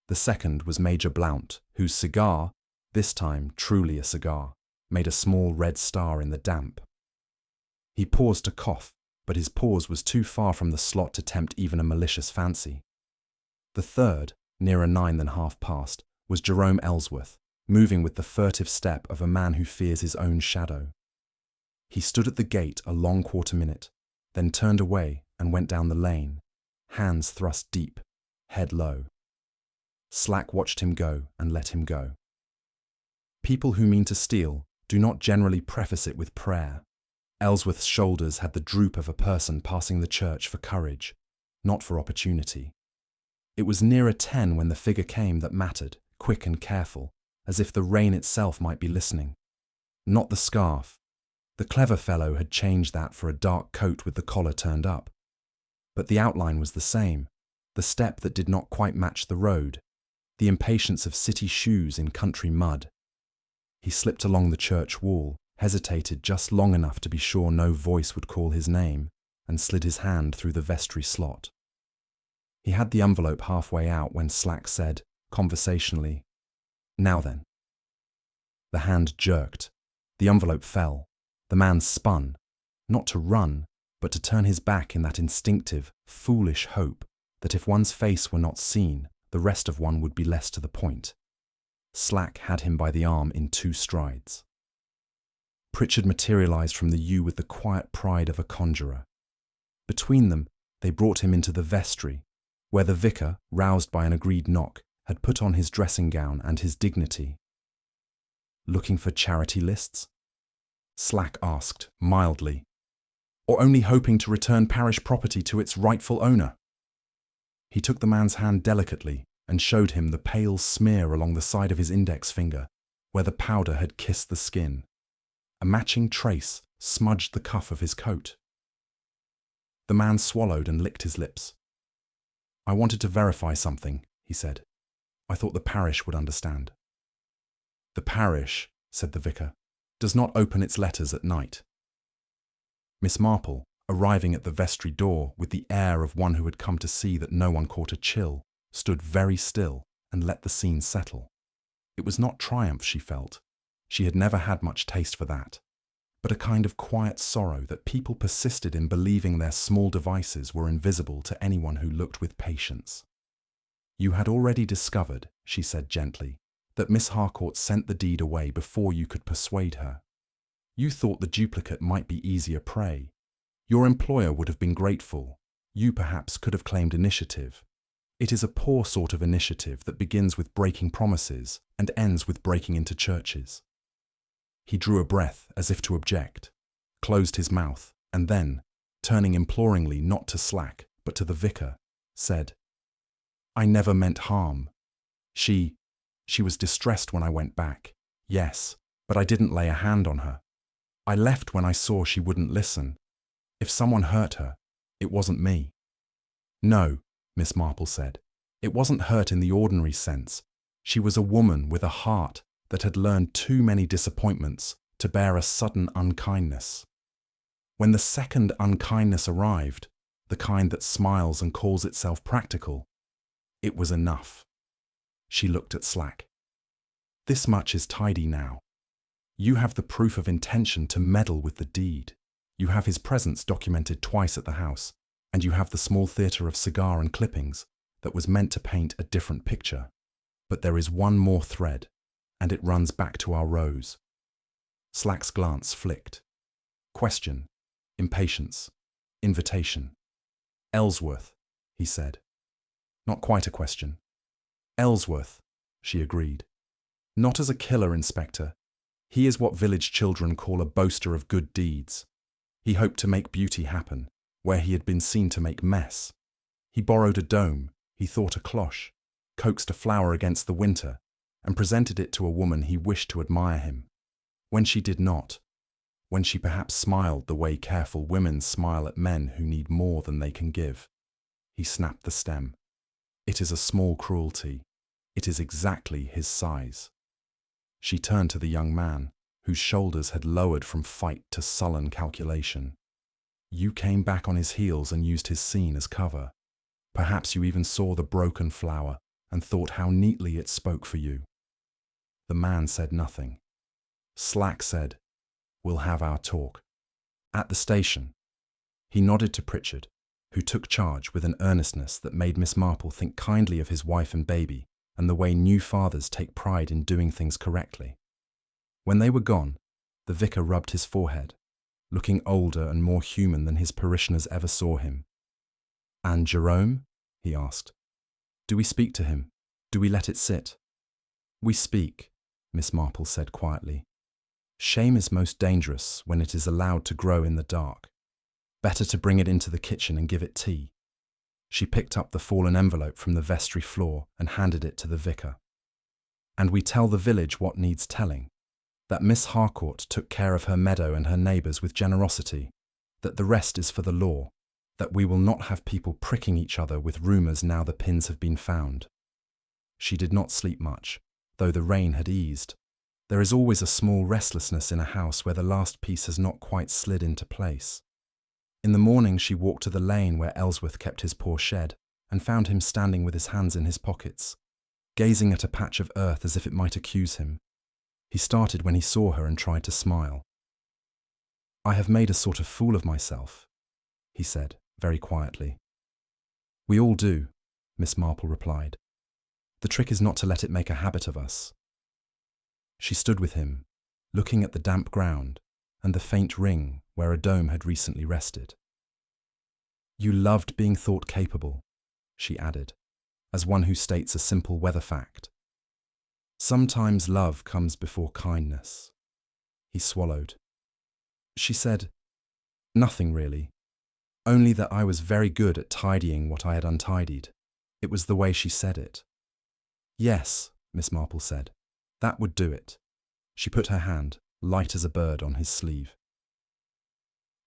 The second was Major Blount, whose cigar, this time truly a cigar, made a small red star in the damp. He paused to cough, but his pause was too far from the slot to tempt even a malicious fancy. The third, nearer 9 than half past, was Jerome Ellsworth, moving with the furtive step of a man who fears his own shadow. He stood at the gate a long quarter-minute, then turned away and went down the lane, hands thrust deep, head low. Slack watched him go and let him go. People who mean to steal do not generally preface it with prayer. Ellsworth's shoulders had the droop of a person passing the church for courage, not for opportunity. It was nearer 10 when the figure came that mattered, quick and careful, as if the rain itself might be listening. Not the scarf. The clever fellow had changed that for a dark coat with the collar turned up. But the outline was the same, the step that did not quite match the road, the impatience of city shoes in country mud. He slipped along the church wall, hesitated just long enough to be sure no voice would call his name, and slid his hand through the vestry slot. He had the envelope halfway out when Slack said, conversationally, "Now then." The hand jerked. The envelope fell. The man spun, not to run, but to turn his back in that instinctive, foolish hope that if one's face were not seen, the rest of one would be less to the point. Slack had him by the arm in 2 strides. Pritchard materialized from the yew with the quiet pride of a conjurer. Between them, they brought him into the vestry, where the vicar, roused by an agreed knock, had put on his dressing gown and his dignity. "Looking for charity lists?" Slack asked, mildly. "Or only hoping to return parish property to its rightful owner?" He took the man's hand delicately and showed him the pale smear along the side of his index finger, where the powder had kissed the skin. A matching trace smudged the cuff of his coat. The man swallowed and licked his lips. "I wanted to verify something," he said. "I thought the parish would understand." "The parish," said the vicar, "does not open its letters at night." Miss Marple, arriving at the vestry door with the air of one who had come to see that no one caught a chill, stood very still and let the scene settle. It was not triumph she felt. She had never had much taste for that, but a kind of quiet sorrow that people persisted in believing their small devices were invisible to anyone who looked with patience. "You had already discovered," she said gently, "that Miss Harcourt sent the deed away before you could persuade her. You thought the duplicate might be easier prey. Your employer would have been grateful. You perhaps could have claimed initiative. It is a poor sort of initiative that begins with breaking promises and ends with breaking into churches." He drew a breath as if to object, closed his mouth, and then, turning imploringly not to Slack but to the vicar, said, "I never meant harm. She was distressed when I went back. Yes, but I didn't lay a hand on her. I left when I saw she wouldn't listen. If someone hurt her, it wasn't me." "No," Miss Marple said. "It wasn't hurt in the ordinary sense. She was a woman with a heart that had learned too many disappointments to bear a sudden unkindness. When the second unkindness arrived, the kind that smiles and calls itself practical, it was enough." She looked at Slack. "This much is tidy now. You have the proof of intention to meddle with the deed. You have his presence documented twice at the house, and you have the small theatre of cigar and clippings that was meant to paint a different picture. But there is one more thread, and it runs back to our Rose. Slack's glance flicked. Question, impatience, invitation. Ellsworth, he said. Not quite a question. Ellsworth, she agreed. Not as a killer, Inspector. He is what village children call a boaster of good deeds. He hoped to make beauty happen, where he had been seen to make mess. He borrowed a dome, he thought a cloche, coaxed a flower against the winter, and presented it to a woman he wished to admire him. When she did not, when she perhaps smiled the way careful women smile at men who need more than they can give, he snapped the stem. It is a small cruelty. It is exactly his size. She turned to the young man, whose shoulders had lowered from fight to sullen calculation. You came back on his heels and used his scene as cover. Perhaps you even saw the broken flower and thought how neatly it spoke for you. The man said nothing. Slack said, "We'll have our talk." At the station. He nodded to Pritchard, who took charge with an earnestness that made Miss Marple think kindly of his wife and baby and the way new fathers take pride in doing things correctly. When they were gone, the vicar rubbed his forehead, looking older and more human than his parishioners ever saw him. "And Jerome?" he asked. "Do we speak to him? Do we let it sit?" "We speak," Miss Marple said quietly. "Shame is most dangerous when it is allowed to grow in the dark. Better to bring it into the kitchen and give it tea." She picked up the fallen envelope from the vestry floor and handed it to the vicar. "And we tell the village what needs telling, that Miss Harcourt took care of her meadow and her neighbours with generosity, that the rest is for the law, that we will not have people pricking each other with rumours now the pins have been found." She did not sleep much, though the rain had eased. There is always a small restlessness in a house where the last piece has not quite slid into place. In the morning she walked to the lane where Ellsworth kept his poor shed and found him standing with his hands in his pockets, gazing at a patch of earth as if it might accuse him. He started when he saw her and tried to smile. "I have made a sort of fool of myself," he said, very quietly. "We all do," Miss Marple replied. "The trick is not to let it make a habit of us." She stood with him, looking at the damp ground and the faint ring where a dome had recently rested. "You loved being thought capable," she added, as one who states a simple weather fact. "Sometimes love comes before kindness." He swallowed. She said, "Nothing really, only that I was very good at tidying what I had untidied." It was the way she said it. "Yes," Miss Marple said, "that would do it." She put her hand, light as a bird, on his sleeve.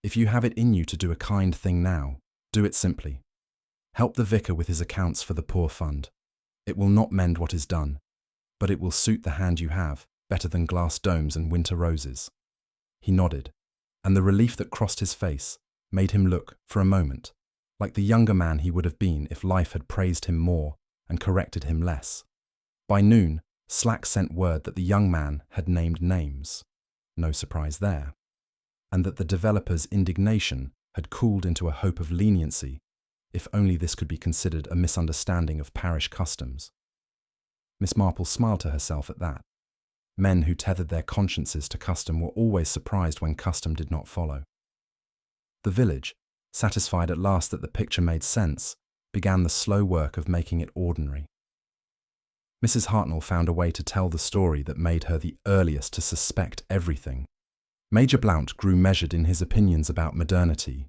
"If you have it in you to do a kind thing now, do it simply. Help the vicar with his accounts for the poor fund. It will not mend what is done, but it will suit the hand you have better than glass domes and winter roses." He nodded, and the relief that crossed his face made him look, for a moment, like the younger man he would have been if life had praised him more and corrected him less. By noon, Slack sent word that the young man had named names. No surprise there. And that the developer's indignation had cooled into a hope of leniency, if only this could be considered a misunderstanding of parish customs. Miss Marple smiled to herself at that. Men who tethered their consciences to custom were always surprised when custom did not follow. The village, satisfied at last that the picture made sense, began the slow work of making it ordinary. Mrs. Hartnell found a way to tell the story that made her the earliest to suspect everything. Major Blount grew measured in his opinions about modernity.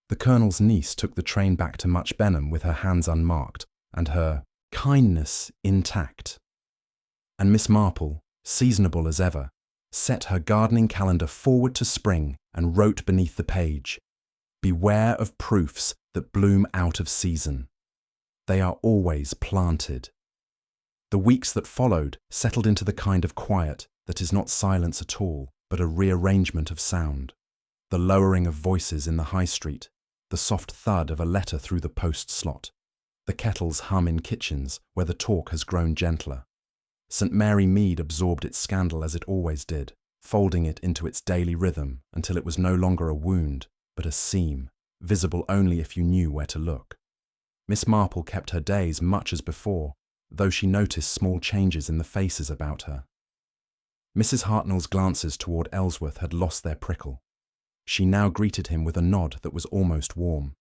The Colonel's niece took the train back to Much Benham with her hands unmarked and her kindness intact. And Miss Marple, seasonable as ever, set her gardening calendar forward to spring and wrote beneath the page, "Beware of proofs that bloom out of season. They are always planted." The weeks that followed settled into the kind of quiet that is not silence at all, but a rearrangement of sound. The lowering of voices in the high street, the soft thud of a letter through the post slot, the kettle's hum in kitchens where the talk has grown gentler. St. Mary Mead absorbed its scandal as it always did, folding it into its daily rhythm until it was no longer a wound, but a seam, visible only if you knew where to look. Miss Marple kept her days much as before, though she noticed small changes in the faces about her. Mrs. Hartnell's glances toward Ellsworth had lost their prickle. She now greeted him with a nod that was almost warm.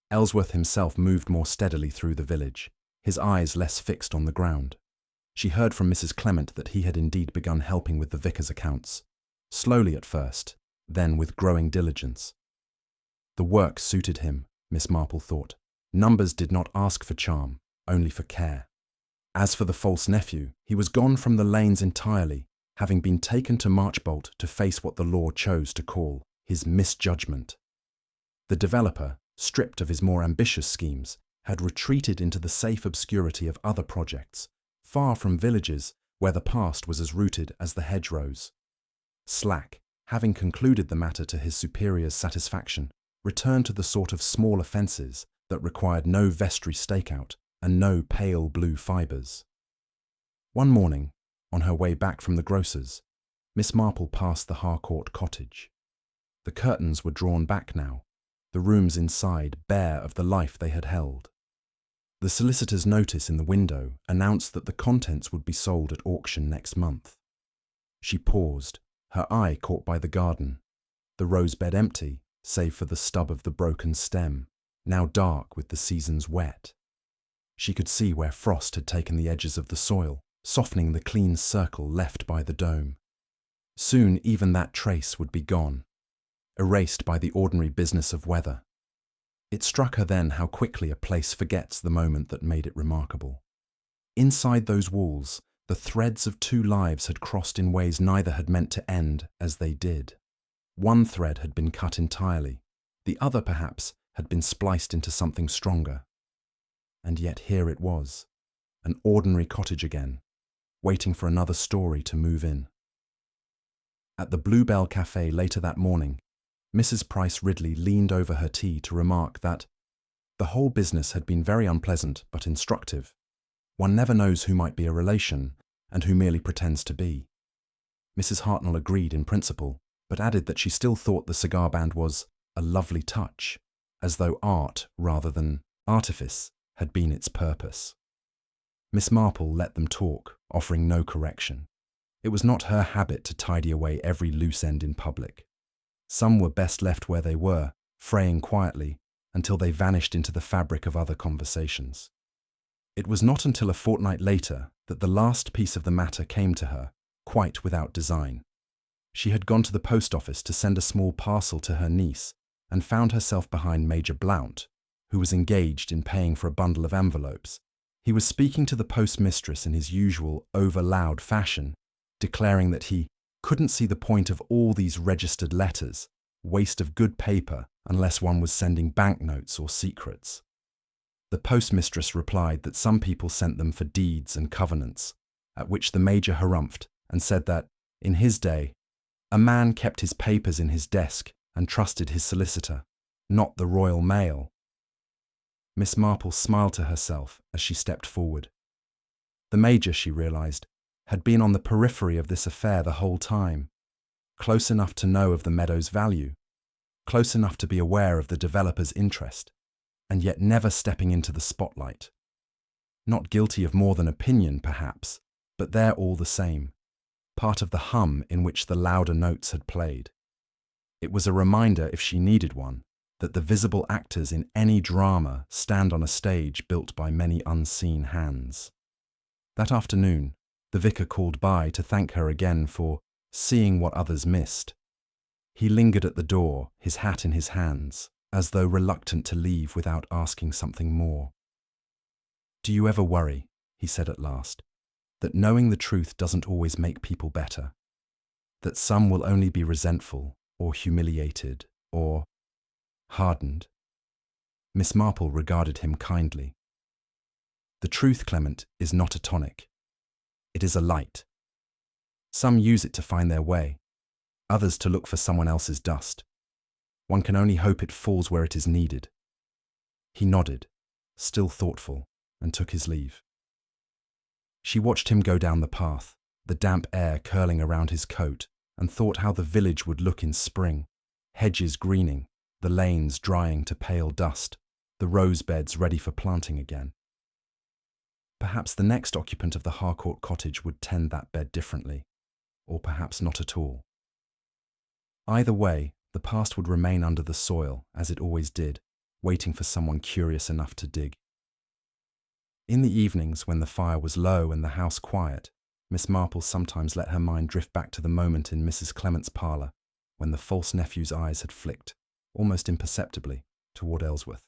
Ellsworth himself moved more steadily through the village, his eyes less fixed on the ground. She heard from Mrs. Clement that he had indeed begun helping with the vicar's accounts, slowly at first, then with growing diligence. The work suited him, Miss Marple thought. Numbers did not ask for charm, only for care. As for the false nephew, he was gone from the lanes entirely, having been taken to Marchbolt to face what the law chose to call his misjudgment. The developer, stripped of his more ambitious schemes, had retreated into the safe obscurity of other projects, far from villages where the past was as rooted as the hedgerows. Slack, having concluded the matter to his superior's satisfaction, returned to the sort of small offences that required no vestry stakeout and no pale blue fibres. One morning, on her way back from the grocer's, Miss Marple passed the Harcourt cottage. The curtains were drawn back now, the rooms inside bare of the life they had held. The solicitor's notice in the window announced that the contents would be sold at auction next month. She paused, her eye caught by the garden, the rosebed empty, save for the stub of the broken stem, now dark with the season's wet. She could see where frost had taken the edges of the soil, softening the clean circle left by the dome. Soon even that trace would be gone, erased by the ordinary business of weather. It struck her then how quickly a place forgets the moment that made it remarkable. Inside those walls, the threads of two lives had crossed in ways neither had meant to end as they did. One thread had been cut entirely, the other perhaps had been spliced into something stronger. And yet here it was, an ordinary cottage again, waiting for another story to move in. At the Bluebell Café later that morning, Mrs. Price Ridley leaned over her tea to remark that the whole business had been very unpleasant but instructive. One never knows who might be a relation and who merely pretends to be. Mrs. Hartnell agreed in principle, but added that she still thought the cigar band was a lovely touch, as though art rather than artifice had been its purpose. Miss Marple let them talk, offering no correction. It was not her habit to tidy away every loose end in public. Some were best left where they were, fraying quietly, until they vanished into the fabric of other conversations. It was not until a fortnight later that the last piece of the matter came to her, quite without design. She had gone to the post office to send a small parcel to her niece, and found herself behind Major Blount, who was engaged in paying for a bundle of envelopes. He was speaking to the postmistress in his usual over-loud fashion, declaring that he couldn't see the point of all these registered letters, waste of good paper unless one was sending banknotes or secrets. The postmistress replied that some people sent them for deeds and covenants, at which the Major harumphed and said that, in his day, a man kept his papers in his desk and trusted his solicitor, not the Royal Mail. Miss Marple smiled to herself as she stepped forward. The Major, she realised, had been on the periphery of this affair the whole time, close enough to know of the meadow's value, close enough to be aware of the developer's interest, and yet never stepping into the spotlight. Not guilty of more than opinion, perhaps, but there all the same, part of the hum in which the louder notes had played. It was a reminder, if she needed one, that the visible actors in any drama stand on a stage built by many unseen hands. That afternoon, the vicar called by to thank her again for seeing what others missed. He lingered at the door, his hat in his hands, as though reluctant to leave without asking something more. "Do you ever worry," he said at last, "that knowing the truth doesn't always make people better? That some will only be resentful, or humiliated, or hardened?" Miss Marple regarded him kindly. "The truth, Clement, is not a tonic. It is a light. Some use it to find their way, others to look for someone else's dust. One can only hope it falls where it is needed." He nodded, still thoughtful, and took his leave. She watched him go down the path, the damp air curling around his coat and thought how the village would look in spring, hedges greening, the lanes drying to pale dust, the rose beds ready for planting again. Perhaps the next occupant of the Harcourt cottage would tend that bed differently, or perhaps not at all. Either way, the past would remain under the soil, as it always did, waiting for someone curious enough to dig. In the evenings, when the fire was low and the house quiet, Miss Marple sometimes let her mind drift back to the moment in Mrs. Clement's parlour, when the false nephew's eyes had flicked, almost imperceptibly, toward Ellsworth.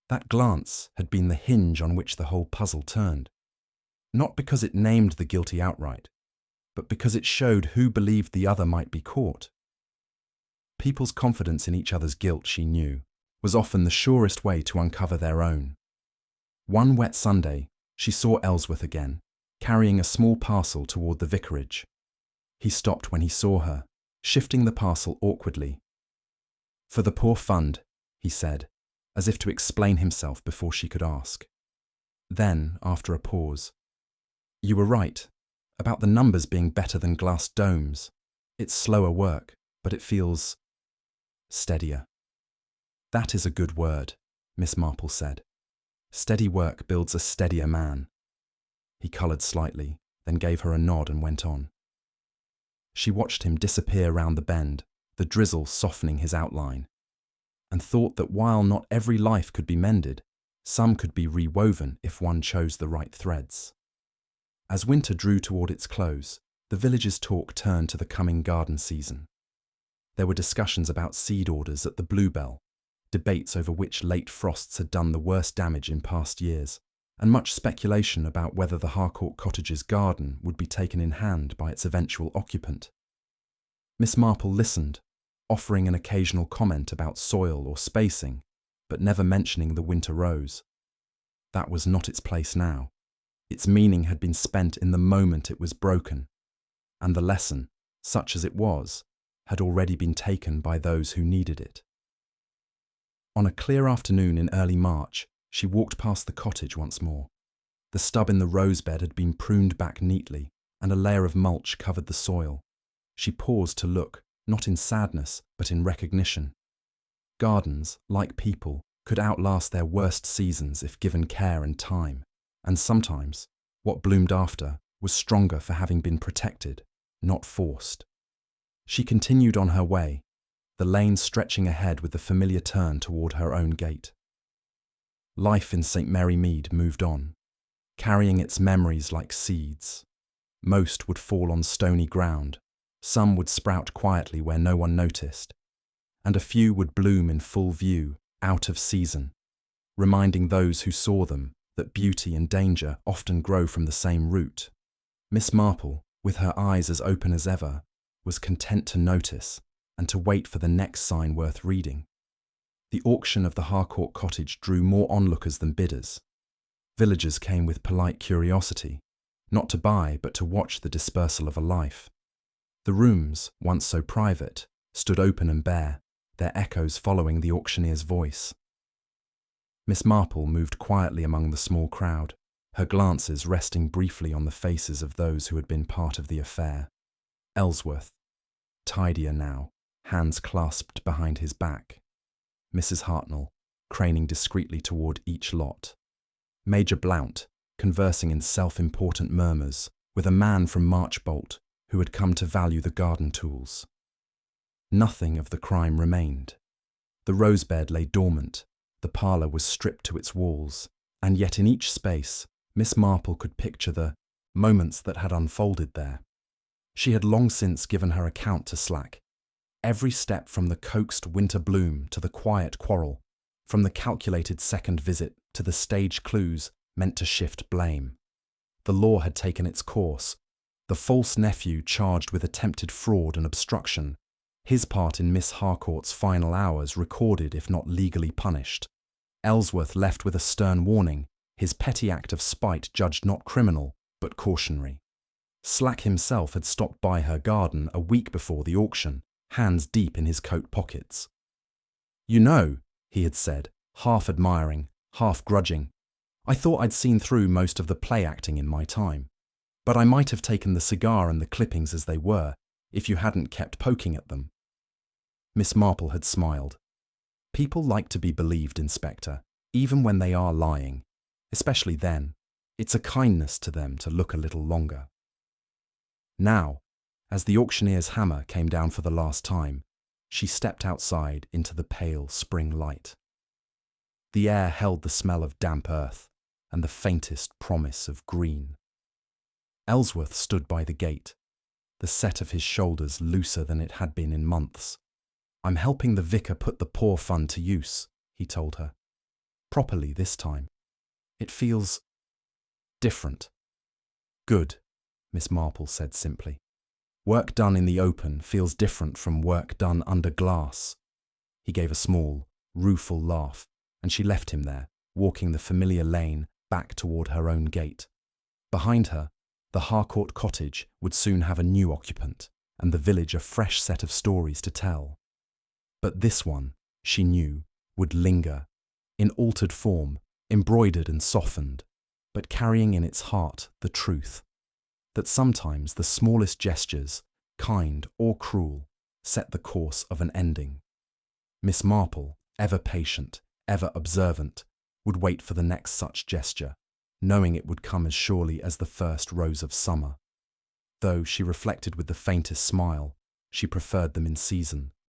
That glance had been the hinge on which the whole puzzle turned, not because it named the guilty outright, but because it showed who believed the other might be caught. People's confidence in each other's guilt, she knew, was often the surest way to uncover their own. One wet Sunday, she saw Ellsworth again, carrying a small parcel toward the vicarage. He stopped when he saw her, shifting the parcel awkwardly. "For the poor fund," he said, as if to explain himself before she could ask. Then, after a pause, "You were right, about the numbers being better than glass domes. It's slower work, but it feels steadier." "That is a good word," Miss Marple said. "Steady work builds a steadier man." He coloured slightly, then gave her a nod and went on. She watched him disappear round the bend, the drizzle softening his outline, and thought that while not every life could be mended, some could be rewoven if one chose the right threads. As winter drew toward its close, the village's talk turned to the coming garden season. There were discussions about seed orders at the Bluebell, debates over which late frosts had done the worst damage in past years, and much speculation about whether the Harcourt cottage's garden would be taken in hand by its eventual occupant. Miss Marple listened, offering an occasional comment about soil or spacing, but never mentioning the winter rose. That was not its place now. Its meaning had been spent in the moment it was broken, and the lesson, such as it was, had already been taken by those who needed it. On a clear afternoon in early March, she walked past the cottage once more. The stub in the rose bed had been pruned back neatly, and a layer of mulch covered the soil. She paused to look, not in sadness, but in recognition. Gardens, like people, could outlast their worst seasons if given care and time, and sometimes, what bloomed after was stronger for having been protected, not forced. She continued on her way, the lane stretching ahead with the familiar turn toward her own gate. Life in St. Mary Mead moved on, carrying its memories like seeds. Most would fall on stony ground, some would sprout quietly where no one noticed, and a few would bloom in full view, out of season, reminding those who saw them that beauty and danger often grow from the same root. Miss Marple, with her eyes as open as ever, was content to notice and to wait for the next sign worth reading. The auction of the Harcourt cottage drew more onlookers than bidders. Villagers came with polite curiosity, not to buy but to watch the dispersal of a life. The rooms, once so private, stood open and bare, their echoes following the auctioneer's voice. Miss Marple moved quietly among the small crowd, her glances resting briefly on the faces of those who had been part of the affair. Ellsworth, tidier now, hands clasped behind his back. Mrs. Hartnell, craning discreetly toward each lot. Major Blount, conversing in self-important murmurs with a man from Marchbolt who had come to value the garden tools. Nothing of the crime remained. The rosebed lay dormant, the parlour was stripped to its walls, and yet in each space Miss Marple could picture the moments that had unfolded there. She had long since given her account to Slack. Every step from the coaxed winter bloom to the quiet quarrel, from the calculated second visit to the staged clues meant to shift blame. The law had taken its course, the false nephew charged with attempted fraud and obstruction, his part in Miss Harcourt's final hours recorded if not legally punished. Ellsworth left with a stern warning, his petty act of spite judged not criminal, but cautionary. Slack himself had stopped by her garden a week before the auction, hands deep in his coat pockets. "You know," he had said, half admiring, half grudging, "I thought I'd seen through most of the play acting in my time, but I might have taken the cigar and the clippings as they were, if you hadn't kept poking at them. Miss Marple had smiled. People like to be believed, Inspector, even when they are lying, especially then. It's a kindness to them to look a little longer. Now, as the auctioneer's hammer came down for the last time, she stepped outside into the pale spring light. The air held the smell of damp earth and the faintest promise of green. Ellsworth stood by the gate, the set of his shoulders looser than it had been in months. "I'm helping the vicar put the poor fund to use," he told her. "Properly this time. It feels different." "Good," Miss Marple said simply. "Work done in the open feels different from work done under glass." He gave a small, rueful laugh, and she left him there, walking the familiar lane back toward her own gate. Behind her, the Harcourt cottage would soon have a new occupant, and the village a fresh set of stories to tell. But this one, she knew, would linger, in altered form, embroidered and softened, but carrying in its heart the truth that sometimes the smallest gestures, kind or cruel, set the course of an ending. Miss Marple, ever patient, ever observant, would wait for the next such gesture, knowing it would come as surely as the first rose of summer. Though, she reflected with the faintest smile, she preferred them in season,